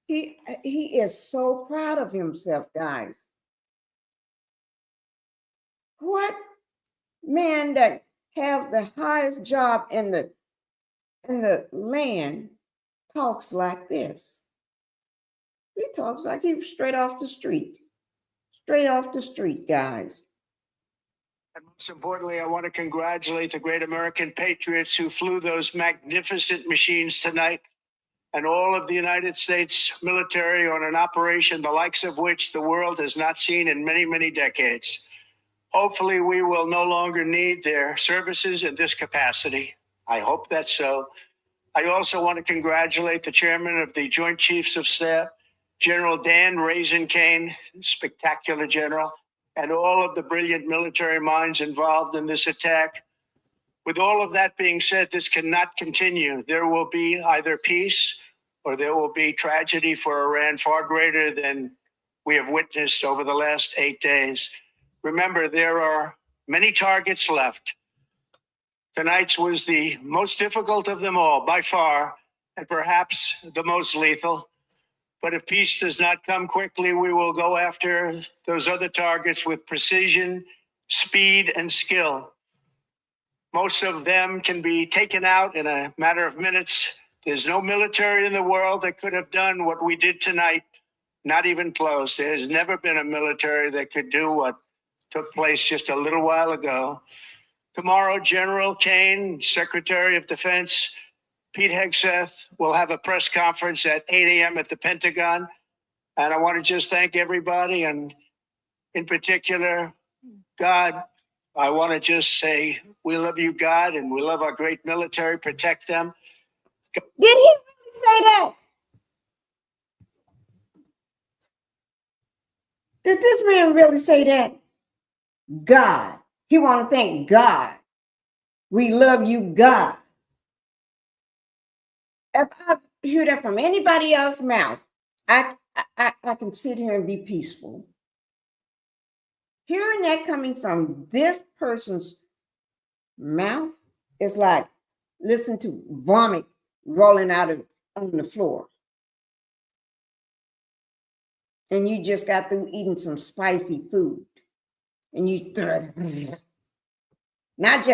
He is so proud of himself, guys. What man that have the highest job in the land talks like this? He talks like he was straight off the street. Straight off the street, guys. And most importantly, I want to congratulate the great American patriots who flew those magnificent machines tonight, and all of the United States military on an operation the likes of which the world has not seen in many, many decades. Hopefully, we will no longer need their services in this capacity. I hope that's so. I also want to congratulate the chairman of the Joint Chiefs of Staff, General Dan Raisin Kane, spectacular general, and all of the brilliant military minds involved in this attack. With all of that being said, this cannot continue. There will be either peace or there will be tragedy for Iran far greater than we have witnessed over the last 8 days. Remember, there are many targets left. Tonight's was the most difficult of them all, by far, and perhaps the most lethal. But if peace does not come quickly, we will go after those other targets with precision, speed, and skill. Most of them can be taken out in a matter of minutes. There's no military in the world that could have done what we did tonight, not even close. There has never been a military that could do what took place just a little while ago. Tomorrow, General Kane, Secretary of Defense, Pete Hegseth will have a press conference at 8 a.m. at the Pentagon. And I want to just thank everybody, and in particular, God. I want to just say, we love you, God, and we love our great military. Protect them. Did he really say that? Did this man really say that? God. He want to thank God. We love you, God. If I hear that from anybody else's mouth, I can sit here and be peaceful. Hearing that coming from this person's mouth is like listen to vomit rolling out on the floor. And you just got through eating some spicy food. And you not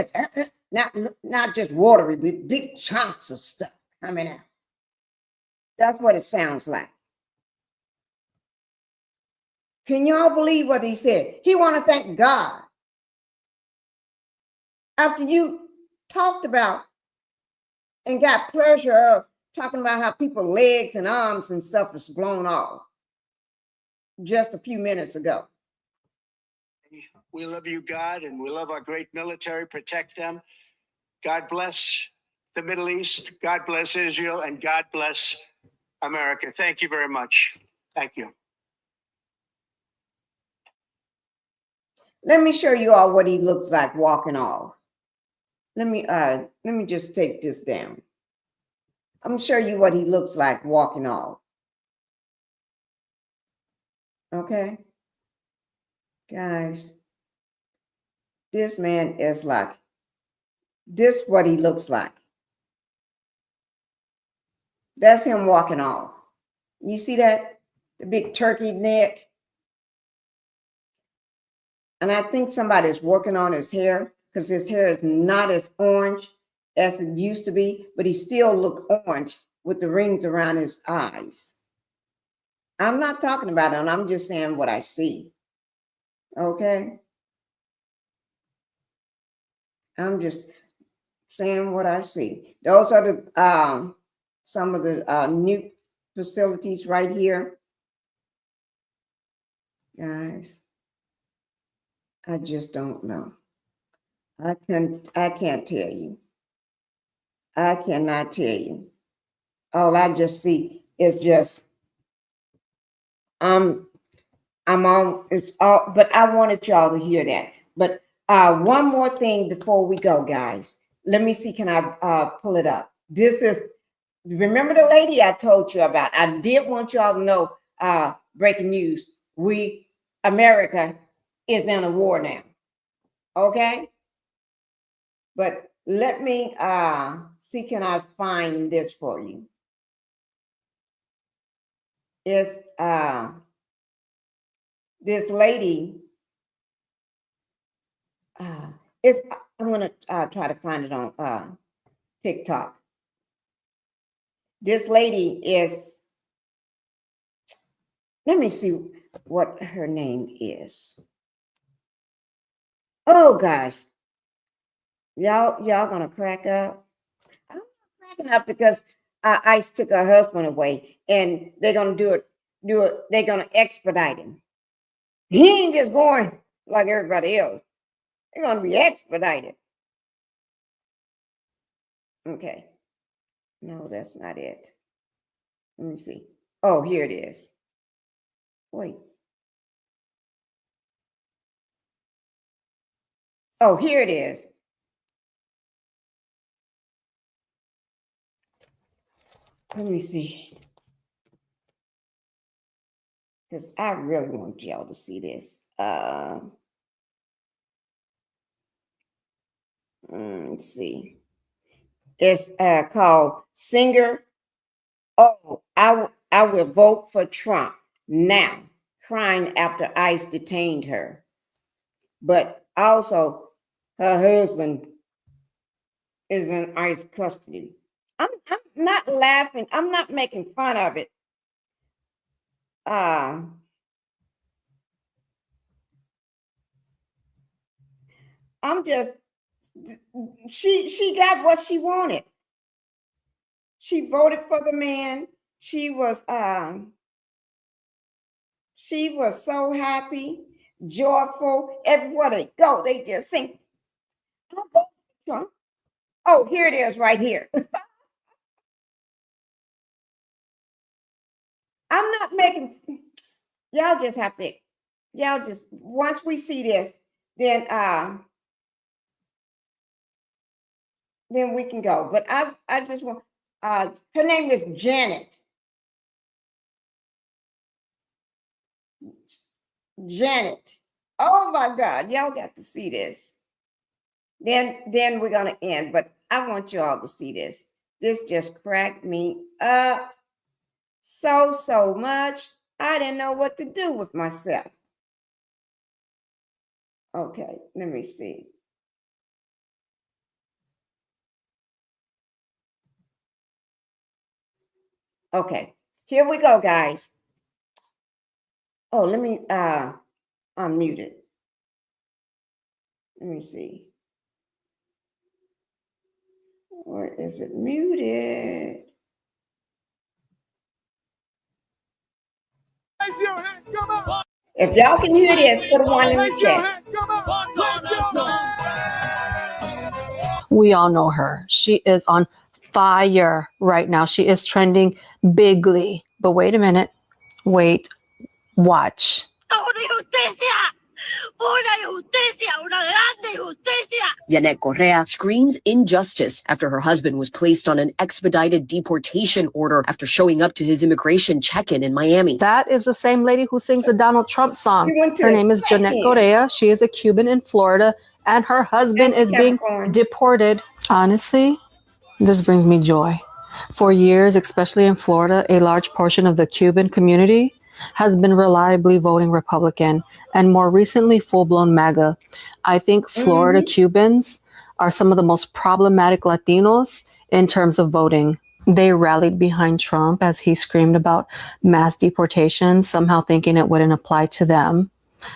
just watery, but big chunks of stuff coming out. That's what it sounds like. Can y'all believe what he said? He want to thank God. After you talked about and got pleasure of talking about how people's legs and arms and stuff is blown off just a few minutes ago. We love you, God, and we love our great military. Protect them. God bless the Middle East. God bless Israel, and God bless America. Thank you very much. Thank you. Let me show you all what he looks like walking off. Let me just take this down. I'm gonna show you what he looks like walking off. Okay, guys, this man is like this. What he looks like. That's him walking off. You see that? The big turkey neck. And I think somebody's working on his hair because his hair is not as orange as it used to be, but he still looks orange with the rings around his eyes. I'm not talking about it, I'm just saying what I see. Okay? I'm just saying what I see. Those are the some of the new facilities right here. Guys, I just don't know. I can't tell you. I cannot tell you. All I just see is just I'm on it's all, but I wanted y'all to hear that. But One more thing before we go, guys. Let me see, can I pull it up? This is, remember the lady I told you about? I did want y'all to know, breaking news. America is in a war now. Okay? But let me see, can I find this for you? It's this lady. I'm gonna try to find it on TikTok. This lady is, let me see what her name is. Oh gosh. Y'all gonna crack up. I'm cracking up because ICE took her husband away and they're gonna do it, they're gonna expedite him. He ain't just going like everybody else. They're gonna be expedited. Okay. No, that's not it. Let me see. Oh, here it is. Wait. Oh, here it is. Let me see. Because I really want y'all to see this. Let's see. It's called Singer. Oh, I will vote for Trump now, crying after ICE detained her. But also, her husband is in ICE custody. I'm not laughing. I'm not making fun of it. I'm just, she got what she wanted. She voted for the man. She was so happy, joyful. Everywhere they go, they just sing. Trump. Oh, here it is right here. I'm not making, y'all just have to, y'all just, once we see this, then we can go. But I just want, her name is Janet. Janet. Oh my God, y'all got to see this. Then we're gonna end, but I want y'all to see this. This just cracked me up so much. I didn't know what to do with myself. Okay, let me see. Okay, here we go, guys. Oh, let me unmute it. Let me see. Or is it muted? If y'all can hear this, put a one in the chat. We all know her. She is on fire right now. She is trending bigly. But wait a minute. Wait. Watch. Yanet Correa screams injustice after her husband was placed on an expedited deportation order after showing up to his immigration check-in in Miami. That is the same lady who sings the Donald Trump song. Her name is Yanet Correa. She is a Cuban in Florida, and her husband is being deported. Honestly, this brings me joy. For years, especially in Florida, a large portion of the Cuban community has been reliably voting Republican, and more recently, full-blown MAGA. I think Florida Cubans are some of the most problematic Latinos in terms of voting. They rallied behind Trump as he screamed about mass deportation, somehow thinking it wouldn't apply to them.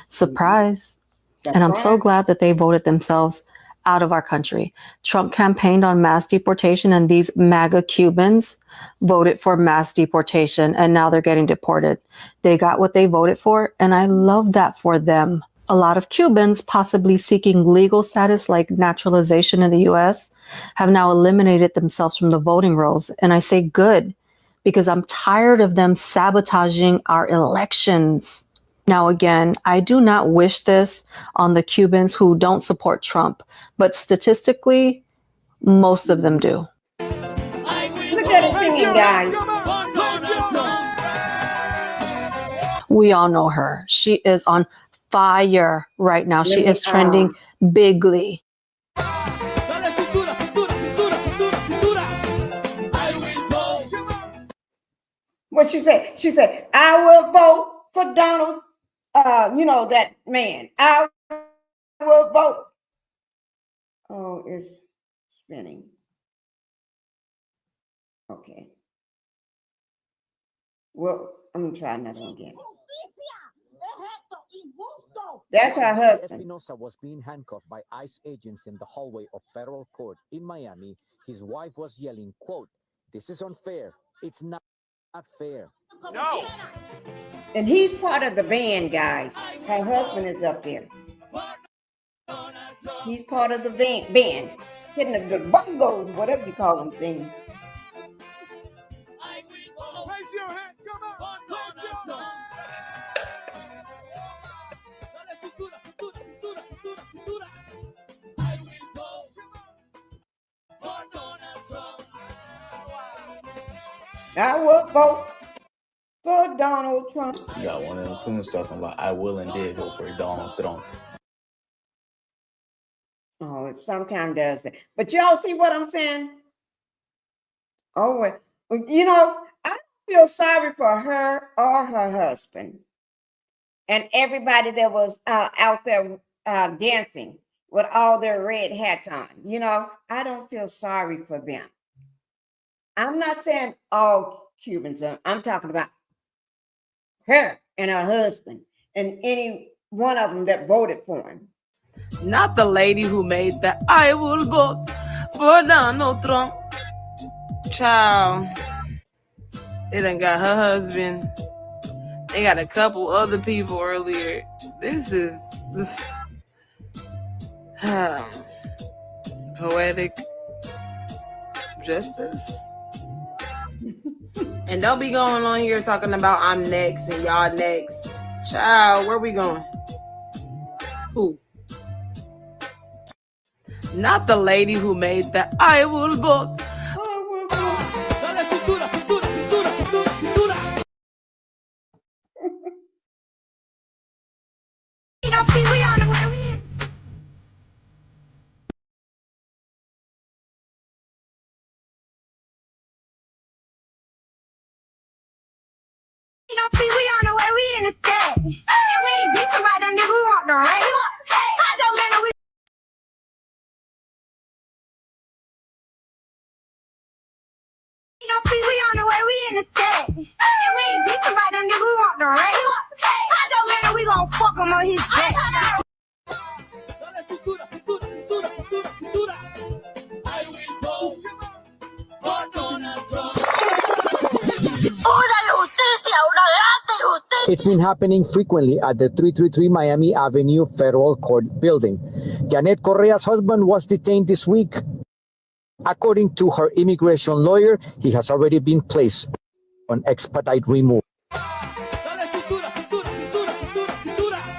Surprise. And I'm so glad that they voted themselves out of our country. Trump campaigned on mass deportation, and these MAGA Cubans voted for mass deportation, and now they're getting deported. They got what they voted for, and I love that for them. A lot of Cubans possibly seeking legal status like naturalization in the US have now eliminated themselves from the voting rolls. And I say good, because I'm tired of them sabotaging our elections. Now, again, I do not wish this on the Cubans who don't support Trump, but statistically, most of them do. Look at her singing, guys. We all know her. She is on fire right now. She is trending bigly. What she said? She said, I will vote for Donald, that man. I will vote. Oh, it's spinning. Okay. Well, I'm going to try another one again. That's her husband. Espinosa was being handcuffed by ICE agents in the hallway of federal court in Miami. His wife was yelling, quote, "This is unfair. It's not fair." No. And he's part of the band, guys. Her husband is up there. He's part of the band. Hitting the bongos, whatever you call them things. Raise your hand. Come on. I will vote for Donald Trump. You got one of them coons talking about, I will and did vote for Donald Trump. Oh, it sometimes does that. But y'all see what I'm saying? Oh, well, I don't feel sorry for her or her husband and everybody that was out there dancing with all their red hats on. I don't feel sorry for them. I'm not saying all Cubans. I'm talking about her and her husband and any one of them that voted for him. Not the lady who made the I will vote for Donald Trump. Child. They done got her husband. They got a couple other people earlier. This poetic justice. And don't be going on here talking about I'm next and y'all next. Child, where we going? Who? Not the lady who made the I will vote. It's been happening frequently at the 333 Miami Avenue Federal Court building. Janet Correa's husband was detained this week. According to her immigration lawyer, he has already been placed on expedite removal.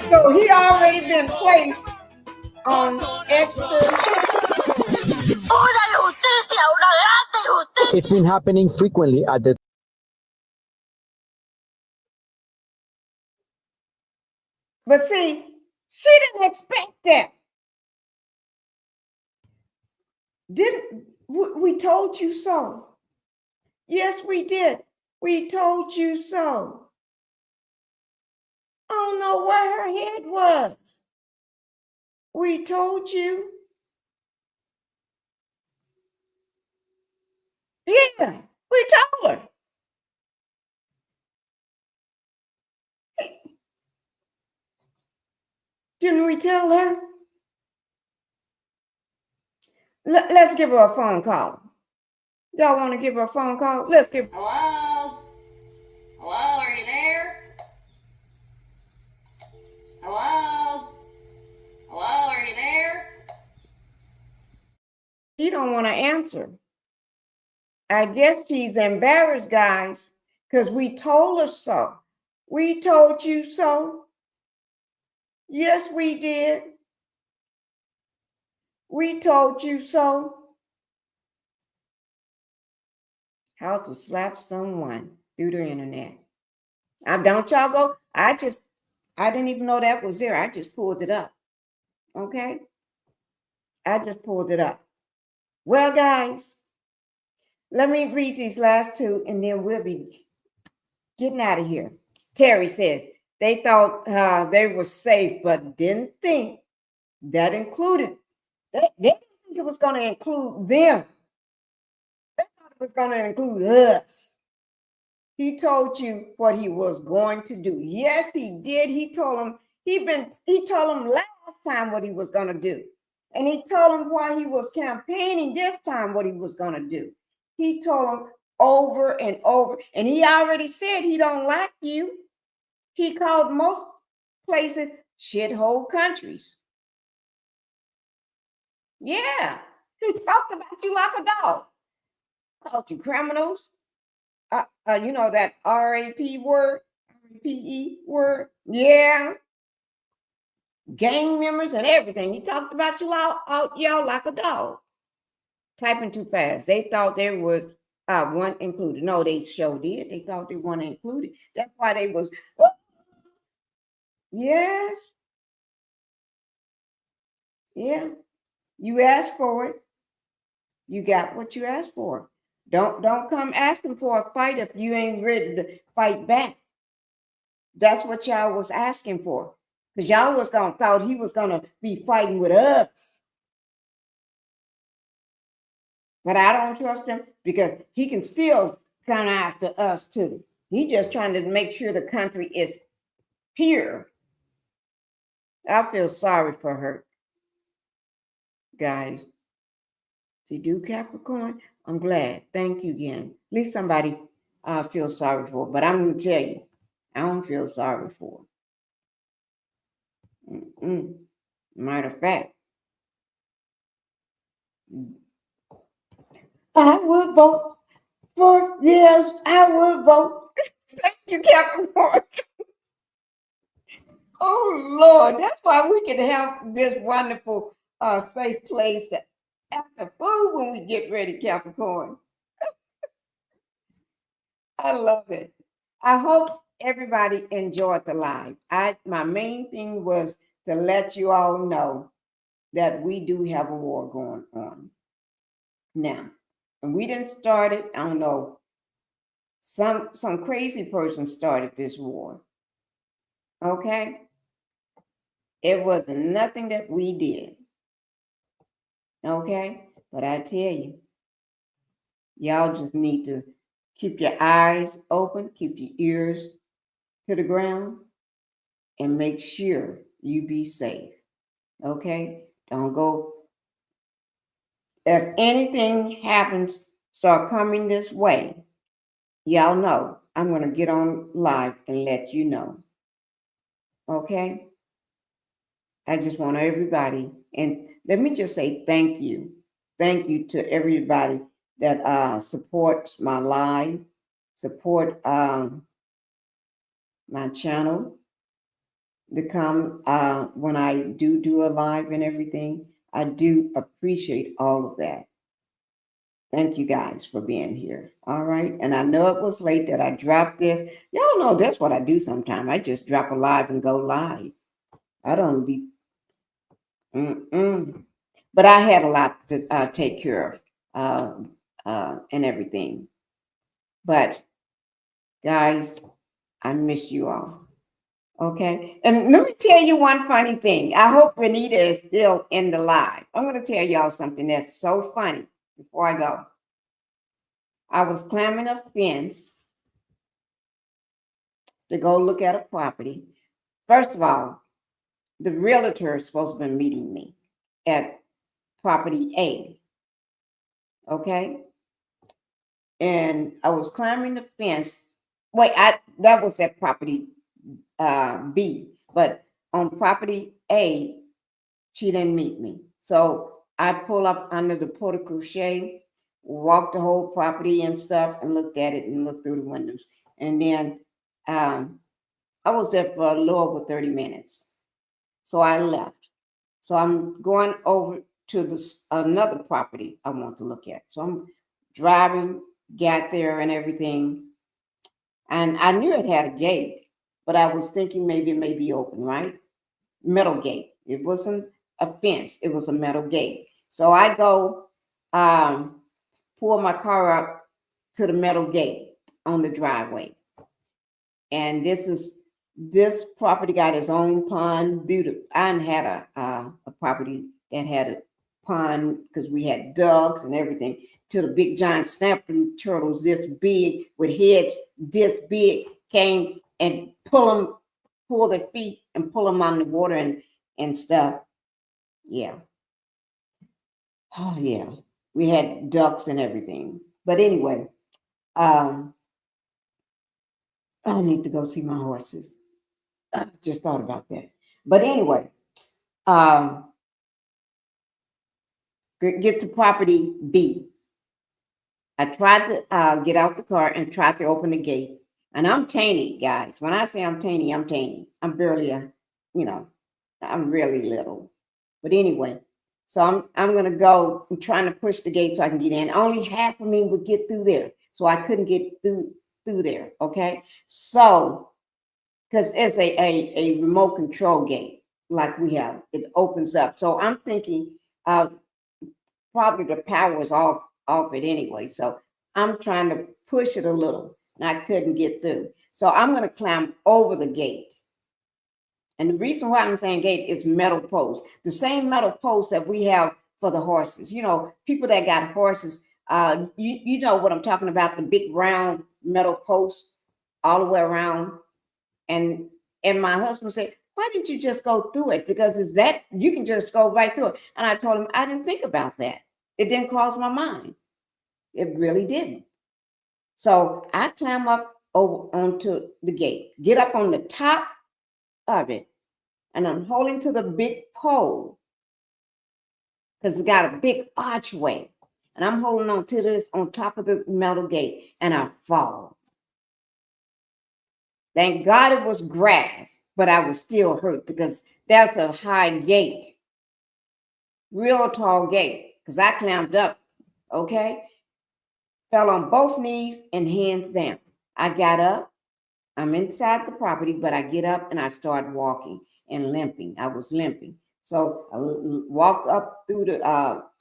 So he already been placed on expedite. It's been happening frequently at the But see, she didn't expect that. We told you so? Yes, we did. We told you so. I don't know where her head was. We told you. Yeah, we told her. Didn't we tell her? Let's give her a phone call. Y'all want to give her a phone call? Let's give. Hello? Hello, are you there? Hello? Hello, are you there? She don't want to answer. I guess she's embarrassed, guys, because we told her so. We told you so. Yes, we did. We told you so. How to slap someone through the internet. Don't y'all go. I didn't even know that was there. I just pulled it up. Okay? I just pulled it up. Well, guys, let me read these last two and then we'll be getting out of here. Terry says they thought they were safe, but didn't think that included. They didn't think it was going to include them. They thought it was going to include us. He told you what he was going to do. Yes, he did. He told him he told him last time what he was going to do. And he told him while he was campaigning this time what he was going to do. He told him over and over. And he already said he don't like you. He called most places shithole countries. Yeah. He talked about you like a dog. Called you criminals. You know that R-A-P word? R-A-P-E word? Yeah. Gang members and everything. He talked about you y'all like a dog. Typing too fast. They thought there was one included. No, they sure did. They thought they weren't included. That's why they was. Oh. Yes. Yeah. You asked for it. You got what you asked for. Don't come asking for a fight if you ain't ready to fight back. That's what y'all was asking for. Because y'all was thought he was gonna be fighting with us. But I don't trust him because he can still come after us too. He's just trying to make sure the country is pure. I feel sorry for her. Guys, if you do Capricorn, I'm glad. Thank you again. At least somebody feels sorry for. But I'm going to tell you, I don't feel sorry for. Matter of fact, I would vote for, yes, I would vote. Thank you, Capricorn. Oh, Lord, that's why we can have this wonderful, safe place to act the food when we get ready, Capricorn. I love it. I hope everybody enjoyed the live. My main thing was to let you all know that we do have a war going on now. And we didn't start it. I don't know. Some crazy person started this war. Okay? It wasn't nothing that we did. Okay? But I tell you, y'all just need to keep your eyes open, keep your ears to the ground, and make sure you be safe. Okay? Don't go. If anything happens, start coming this way, y'all know I'm going to get on live and let you know. Okay? I just want everybody, and let me just say thank you. Thank you to everybody that supports my live, support my channel, to come when I do a live and everything. I do appreciate all of that. Thank you guys for being here. All right. And I know it was late that I dropped this. Y'all know that's what I do sometimes. I just drop a live and go live. I don't be. But I had a lot to take care of and everything. But guys, I miss you all. Okay. And let me tell you one funny thing. I hope Renita is still in the live. I'm going to tell y'all something that's so funny before I go. I was climbing a fence to go look at a property. First of all, the realtor is supposed to be meeting me at property A. Okay. And I was climbing the fence. That was at property B. But on property A, she didn't meet me. So I pull up under the porte cochere, walked the whole property and stuff, and looked at it and looked through the windows. And then I was there for a little over 30 minutes. So I left. So I'm going over to this another property I want to look at. So I'm driving, got there and everything. And I knew it had a gate, but I was thinking maybe it may be open, right? Metal gate. It wasn't a fence. It was a metal gate. So I go pull my car up to the metal gate on the driveway. And this property got its own pond. Beautiful. I had a property that had a pond because we had ducks and everything. To the big giant snapping turtles this big with heads this big came and pull their feet and pull them on the water and stuff. Yeah. Oh yeah. We had ducks and everything. But anyway, I need to go see my horses. I just thought about that. But anyway, get to property B. I tried to get out the car and tried to open the gate. And I'm tiny, guys. When I say I'm tiny, I'm tiny. I'm barely I'm really little. But anyway, so I'm gonna go. I'm trying to push the gate so I can get in. Only half of me would get through there, so I couldn't get through there. Okay, so because it's a remote control gate like we have, it opens up. So I'm thinking probably the power is off it anyway. So I'm trying to push it a little, and I couldn't get through. So I'm going to climb over the gate. And the reason why I'm saying gate is metal posts, the same metal posts that we have for the horses. You know, people that got horses, you know what I'm talking about, the big round metal posts all the way around. And my husband said, why didn't you just go through it? Because it's that you can just go right through it. And I told him, I didn't think about that. It didn't cross my mind. It really didn't. So I climb up over onto the gate, get up on the top of it, and I'm holding to the big pole because it's got a big archway. And I'm holding on to this on top of the metal gate, and I fall. Thank God it was grass, but I was still hurt because that's a high gate, real tall gate, because I climbed up, okay? Fell on both knees and hands down. I got up. I'm inside the property, but I get up and I start walking and limping. I was limping. So I walk up through the,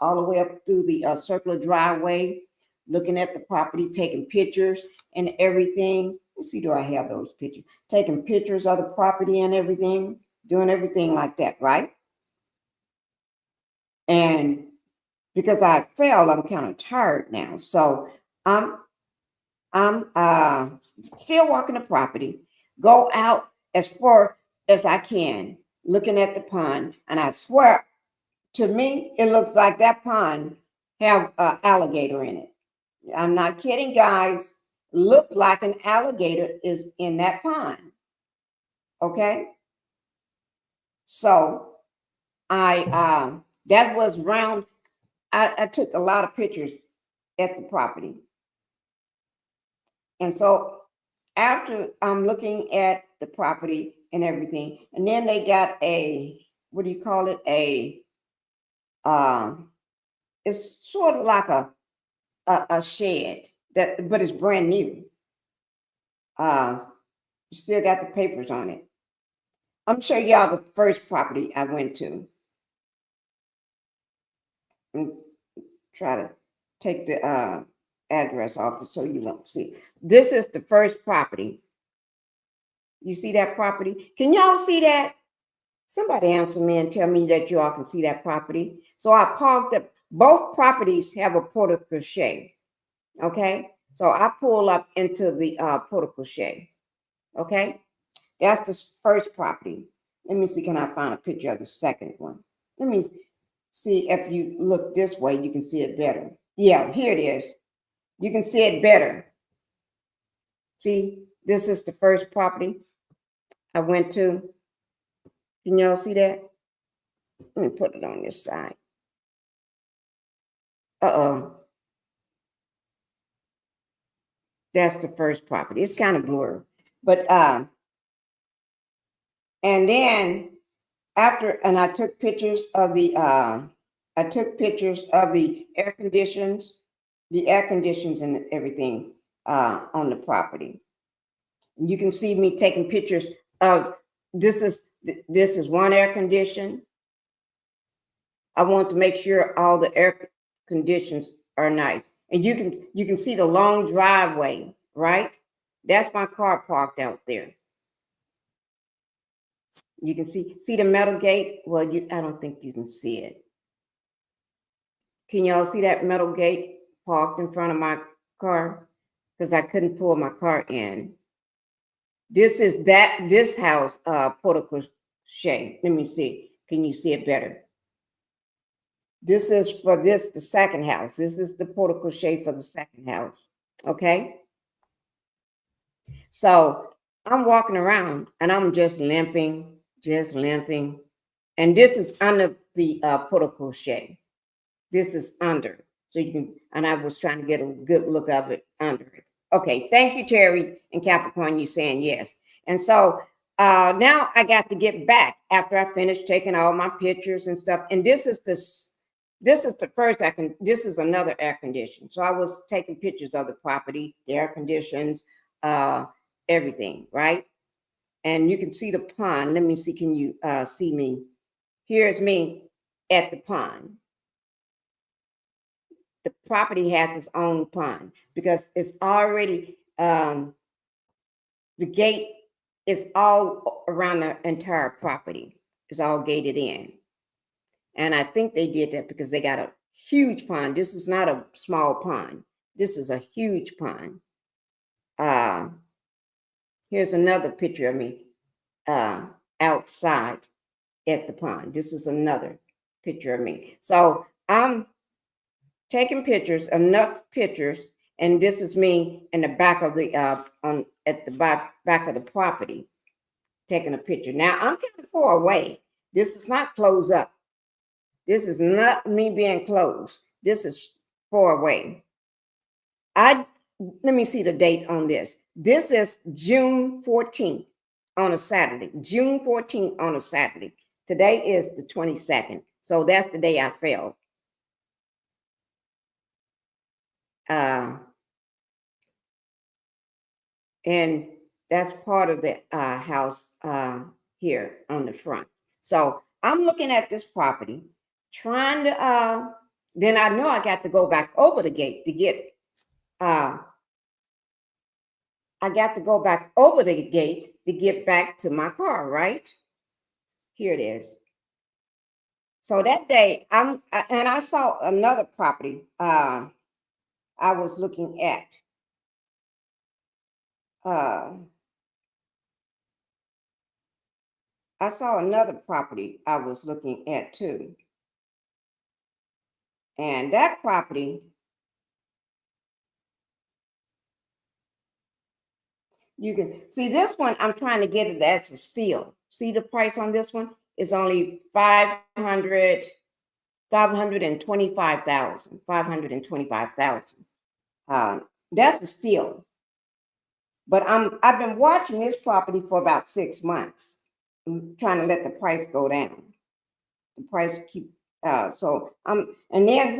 all the way up through the circular driveway, looking at the property, taking pictures and everything. Let's see, do I have those pictures? Taking pictures of the property and everything, doing everything like that, right? And because I fell, I'm kind of tired now. So I'm still walking the property, go out as far as I can, looking at the pond. And I swear, to me, it looks like that pond have an alligator in it. I'm not kidding, guys. Look like an alligator is in that pond. Okay. So that was round. I took a lot of pictures at the property. And so after I'm looking at the property and everything, and then they got a, what do you call it? It's sort of like a shed that, but it's brand new. Still got the papers on it. I'm sure y'all the first property I went to. And try to take the address off so you don't see. This is the first property. You see that property? Can y'all see that? Somebody answer me and tell me that y'all can see that property. So I parked up. Both properties have a porte cochere. Okay, so I pull up into the porte cochere. Okay, that's the first property. Let me see, can I find a picture of the second one? Let me see if you look this way, you can see it better. Yeah, here it is. You can see it better. See, this is the first property I went to. Can y'all see that? Let me put it on this side. That's the first property. It's kind of blurry. But and then and I took pictures of the air conditions and everything on the property. You can see me taking pictures of this is one air condition. I want to make sure all the air conditions are nice. And you can see the long driveway, right? That's my car parked out there. You can see the metal gate. Well, I don't think you can see it. Can y'all see that metal gate parked in front of my car? Because I couldn't pull my car in. This house, portico shade. Let me see. Can you see it better? This is for the second house. This is the portico shade for the second house. Okay. So I'm walking around and I'm just limping. And this is under the portico shade. This is under. So you can, and I was trying to get a good look of it under it. Okay, thank you, Terry and Capricorn, you saying yes. And so now I got to get back after I finished taking all my pictures and stuff. And this is the first this is another air condition. So I was taking pictures of the property, the air conditions, everything, right? And you can see the pond. Let me see, can you see me? Here's me at the pond. The property has its own pond because it's already, the gate is all around the entire property. It's all gated in. And I think they did that because they got a huge pond. This is not a small pond. This is a huge pond. Here's another picture of me outside at the pond. This is another picture of me. So I'm taking pictures, enough pictures, and this is me in the back of the at the back of the property, taking a picture. Now I'm kind of far away. This is not close up. This is not me being close. This is far away. Let me see the date on this. This is June 14th on a Saturday. June 14th on a Saturday. Today is the 22nd. So that's the day I failed. And that's part of the house here on the front. So I'm looking at this property, trying to, then I know I got to go back over the gate to get, I got to go back over the gate to get back to my car, right? Here it is. So that day, and I saw another property I was looking at. I saw another property I was looking at too. And that property, you can see this one, I'm trying to get it as a steal. See the price on this one? It's only $525,000. That's a steal. But I've been watching this property for about 6 months. I'm trying to let the price go down. The price keep and then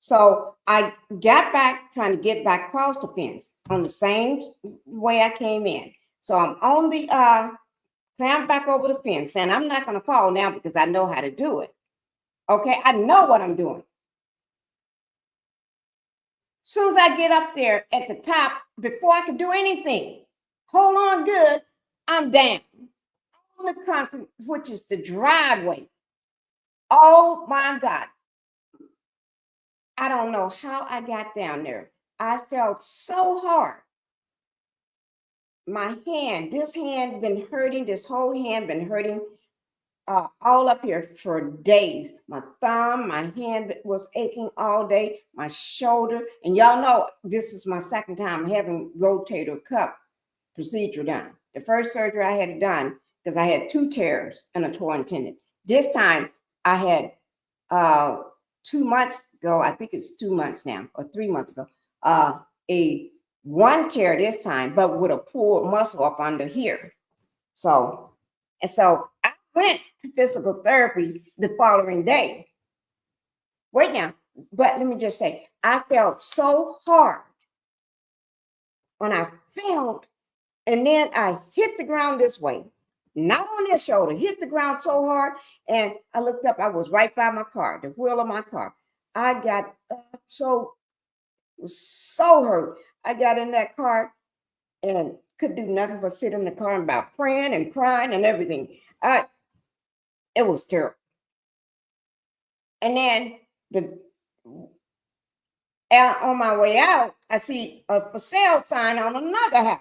so I got back, trying to get back across the fence on the same way I came in. So I'm on the climb back over the fence, and I'm not gonna fall now because I know how to do it. Okay, I know what I'm doing. Soon as I get up there at the top, before I can do anything, hold on good, I'm down on the concrete, which is the driveway. Oh my God. I don't know how I got down there. I felt so hard. My hand, this hand been hurting, this whole hand been hurting all up here for days. My thumb, my hand was aching all day, my shoulder. And y'all know this is my second time having rotator cuff procedure done. The first surgery I had it done because I had 2 tears and a torn tendon. This time I had 2 months ago, I think it's 2 months now, or 3 months ago, one tear this time, but with a pulled muscle up under here. So I went to physical therapy the following day. Wait now, but let me just say, I felt so hard when I fell, and then I hit the ground this way, not on this shoulder, hit the ground so hard, and I looked up, I was right by my car, the wheel of my car. I got was so hurt. I got in that car and could do nothing but sit in the car and about praying and crying and everything. It was terrible. And then on my way out, I see a for sale sign on another house.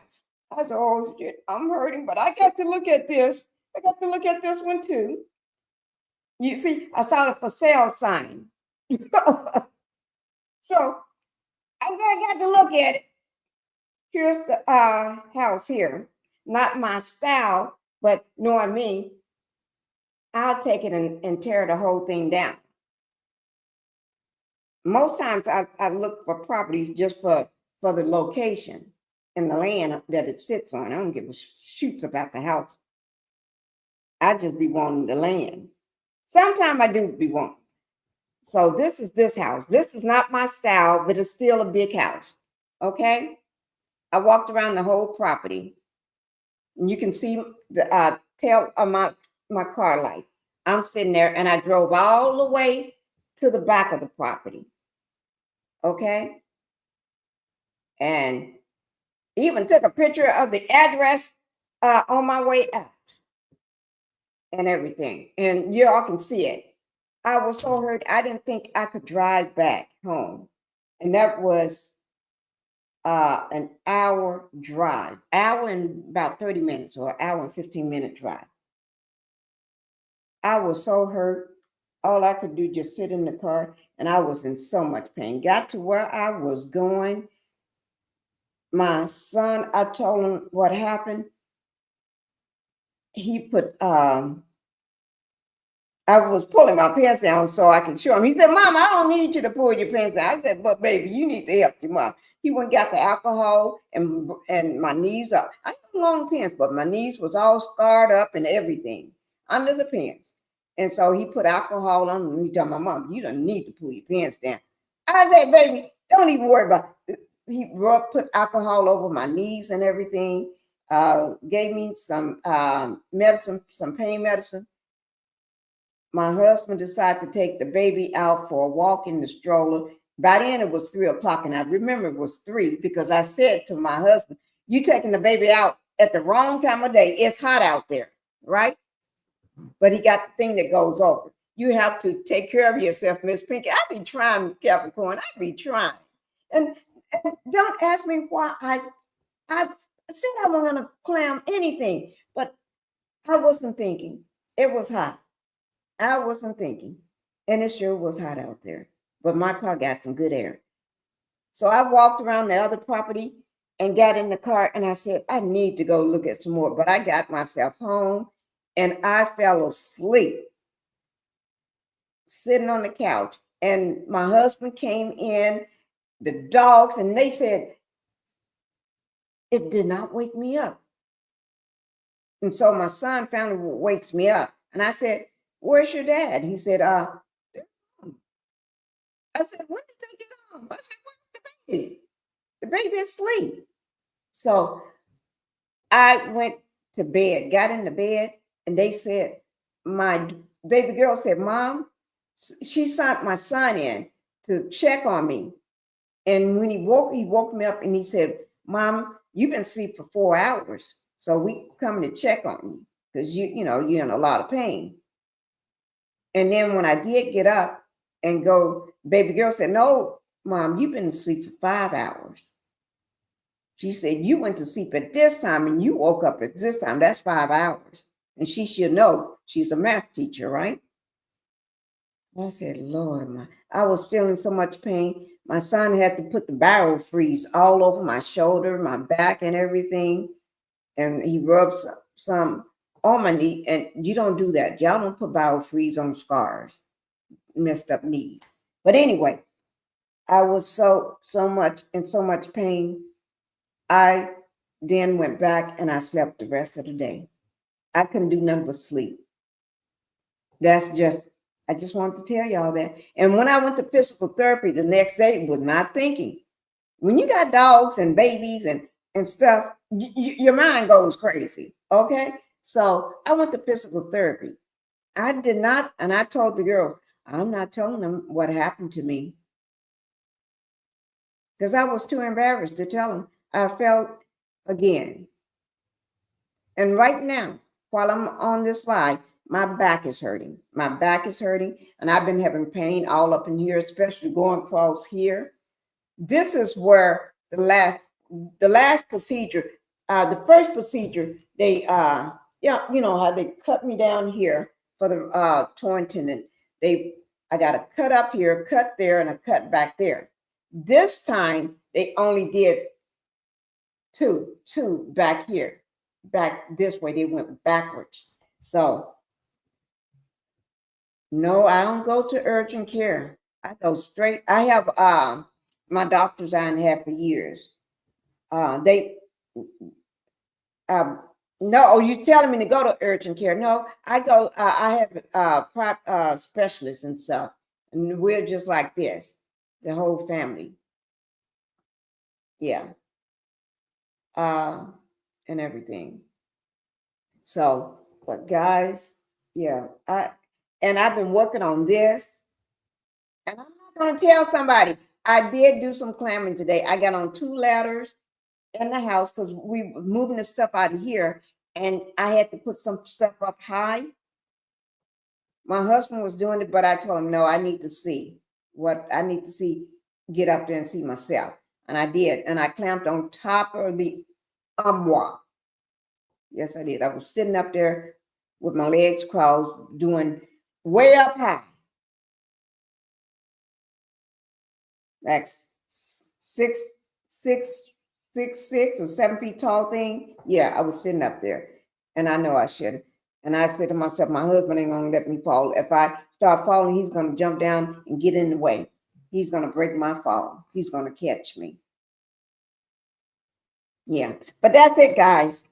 I said, oh shit, I'm hurting, but I got to look at this. I got to look at this one too. You see, I saw the for sale sign. So I got to look at it. Here's the house here. Not my style, but knowing me, I'll take it and tear the whole thing down. Most times I look for properties just for the location and the land that it sits on. I don't give a shoots about the house. I just be wanting the land. Sometimes I do be wanting. So this is this house. This is not my style, but it's still a big house. Okay? I walked around the whole property. And you can see the tail of my car light. I'm sitting there and I drove all the way to the back of the property. Okay? And even took a picture of the address on my way out and everything. And you all can see it. I was so hurt, I didn't think I could drive back home. And that was an hour drive, hour and about 30 minutes or hour and 15-minute drive. I was so hurt. All I could do just sit in the car, and I was in so much pain. Got to where I was going. My son, I told him what happened. He put, I was pulling my pants down so I could show him. He said, Mom, I don't need you to pull your pants down. I said, but baby, you need to help your mom. He went and got the alcohol and my knees up. I had long pants, but my knees was all scarred up and everything under the pants. And so he put alcohol on me. He told my mom, you don't need to pull your pants down. I said, baby, don't even worry about it. He put alcohol over my knees and everything. Gave me some medicine, some pain medicine. My husband decided to take the baby out for a walk in the stroller. By then it was 3 o'clock, and I remember it was 3 because I said to my husband, you taking the baby out at the wrong time of day. It's hot out there, right? But he got the thing that goes over. You have to take care of yourself, Miss Pinkie. I be trying, Capricorn. I be trying. And don't ask me why I said I wasn't going to clam anything, but I wasn't thinking. It was hot. I wasn't thinking. And it sure was hot out there. But my car got some good air. So I walked around the other property and got in the car and I said, I need to go look at some more. But I got myself home and I fell asleep sitting on the couch. And my husband came in, the dogs, and they said, it did not wake me up. And so my son finally wakes me up. And I said, where's your dad? He said, I said, when did they get home? I said, where's the baby? The baby is asleep. So I went to bed, got in the bed, and they said, my baby girl said, Mom, she sent my son in to check on me. And when he woke me up and he said, Mom, you've been asleep for 4 hours. So we coming to check on you because you're in a lot of pain. And then when I did get up and go, baby girl said, no, Mom, you've been asleep for 5 hours. She said, you went to sleep at this time and you woke up at this time. That's 5 hours. And she should know. She's a math teacher, right? I said, Lord, I was still in so much pain. My son had to put the barrel freeze all over my shoulder, my back and everything. And he rubbed some on my knee. And you don't do that. Y'all don't put barrel freeze on scars, messed up knees. But anyway, I was so much pain. I then went back and I slept the rest of the day. I couldn't do nothing but sleep. That's just, I just wanted to tell y'all that. And when I went to physical therapy the next day, was not thinking. When you got dogs and babies and stuff, your mind goes crazy. Okay. So I went to physical therapy. I did not, and I told the girl, I'm not telling them what happened to me. Because I was too embarrassed to tell them. I felt again. And right now, while I'm on this live, my back is hurting. My back is hurting. And I've been having pain all up in here, especially going across here. This is where the last procedure, the first procedure, they, you know how they cut me down here for the torn tendon. I got a cut up here, cut there, and a cut back there. This time, they only did two back here. Back this way, they went backwards. So, no, I don't go to urgent care. I go straight. I have my doctors I had for years. No, you telling me to go to urgent care? No, I go. I have specialists and stuff, and we're just like this, the whole family. Yeah. And everything. So, but guys, yeah, I've been working on this, and I'm not going to tell somebody. I did do some clambering today. I got on 2 ladders in the house because we were moving the stuff out of here, and I had to put some stuff up high. My husband was doing it, but I told him, no, I need to see what I need to see, get up there and see myself. And I did. And I clamped on top of the armoire. Yes, I did. I was sitting up there with my legs crossed, doing way up high. Like 6'6" or 7 feet tall thing. Yeah, I was sitting up there. And I know I should. And I said to myself, my husband ain't gonna let me fall. If I start falling, he's gonna jump down and get in the way. He's gonna break my fall. He's gonna catch me. Yeah, but that's it, guys.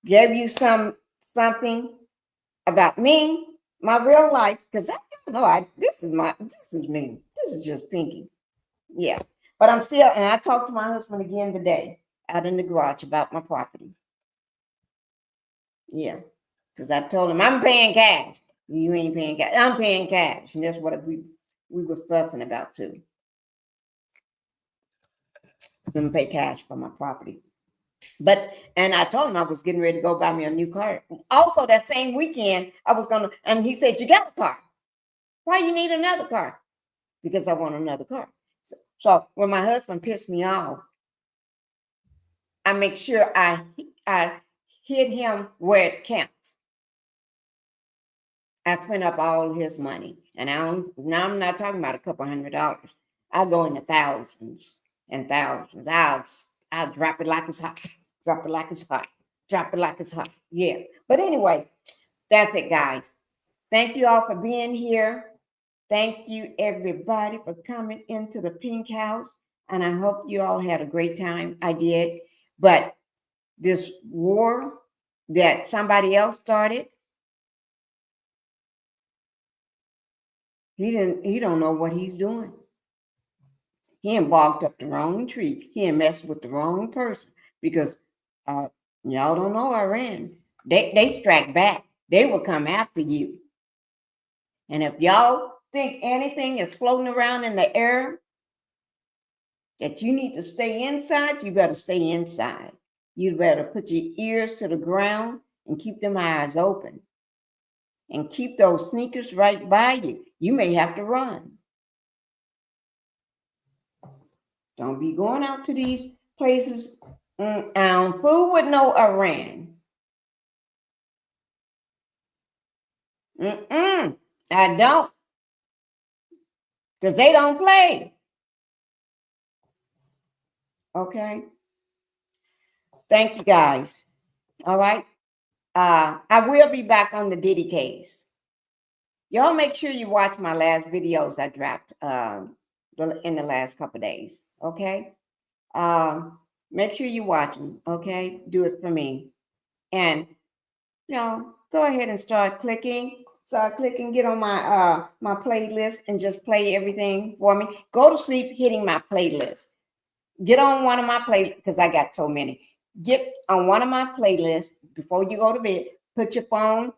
Gave you something about me, my real life, because I don't know. This is me. This is just Pinkie. Yeah, but I'm still, and I talked to my husband again today out in the garage about my property. Yeah, because I told him I'm paying cash. You ain't paying cash. I'm paying cash, and that's what we were fussing about too. I'm gonna pay cash for my property. But, and I told him I was getting ready to go buy me a new car. Also, that same weekend, I was gonna, and he said, you got a car. Why you need another car? Because I want another car. So when my husband pissed me off, I make sure I hit him where it counts. I spent up all his money. And now I'm not talking about a couple $100. I go in the thousands and thousands. I'll drop it like it's hot. Drop it like it's hot. Drop it like it's hot. Yeah. But anyway, that's it, guys. Thank you all for being here. Thank you, everybody, for coming into the Pink House. And I hope you all had a great time. I did. But this war that somebody else started, he don't know what he's doing. He embarked up the wrong tree. He messed with the wrong person because y'all don't know Iran. They strike back. They will come after you. And if y'all think anything is floating around in the air that you need to stay inside, you better stay inside. You better put your ears to the ground and keep them eyes open. And keep those sneakers right by you. You may have to run. Don't be going out to these places. Fool with no Iran. I don't. Because they don't play. Okay. Thank you, guys. All right. I will be back on the Diddy case. Y'all make sure you watch my last videos I dropped in the last couple of days. Okay. Make sure you watch them. Okay. Do it for me. And No, go ahead and start clicking. Get on my playlist and just play everything for me. Go to sleep hitting my playlist. Get on one of my playlists because I got so many. Get on one of my playlists before you go to bed. Put your phone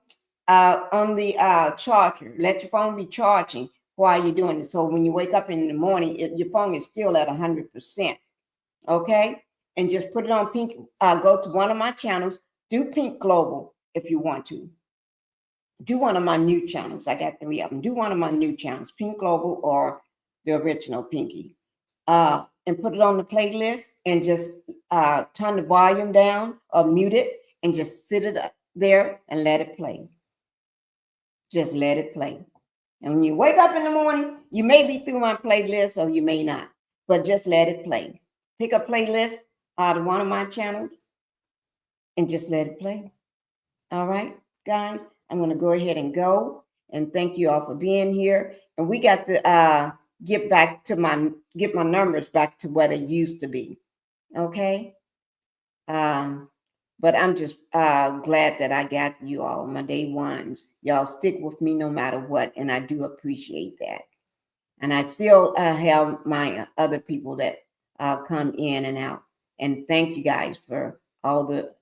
on the charger. Let your phone be charging while you're doing it. So when you wake up in the morning, your phone is still at 100%. Okay? And just put it on Pink. Go to one of my channels. Do Pink Global if you want to. Do one of my new channels. I got 3 of them. Do one of my new channels, Pink Global or the original Pinkie. And put it on the playlist and just turn the volume down or mute it and just sit it up there and let it play. Just let it play. And when you wake up in the morning, you may be through my playlist or you may not, but just let it play. Pick a playlist out of one of my channels and just let it play. All right, guys, I'm going to go ahead and go. And thank you all for being here. And we got to get my numbers back to what it used to be. Okay. But I'm just glad that I got you all, my day ones. Y'all stick with me no matter what, and I do appreciate that. And I still have my other people that come in and out. And thank you guys for all the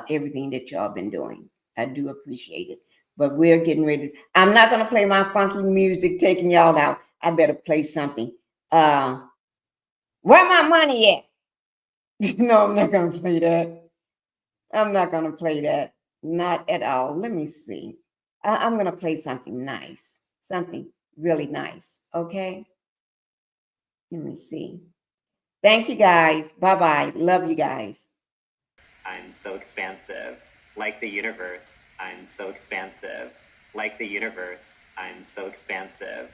everything that y'all been doing. I do appreciate it. But we're getting ready. I'm not going to play my funky music taking y'all out. I better play something. Where my money at? No, I'm not going to play that. I'm not going to play that. Not at all. Let me see. I'm going to play something nice. Something really nice. Okay? Let me see. Thank you, guys. Bye-bye. Love you guys. I'm so expansive. Like the universe, I'm so expansive. Like the universe, I'm so expansive.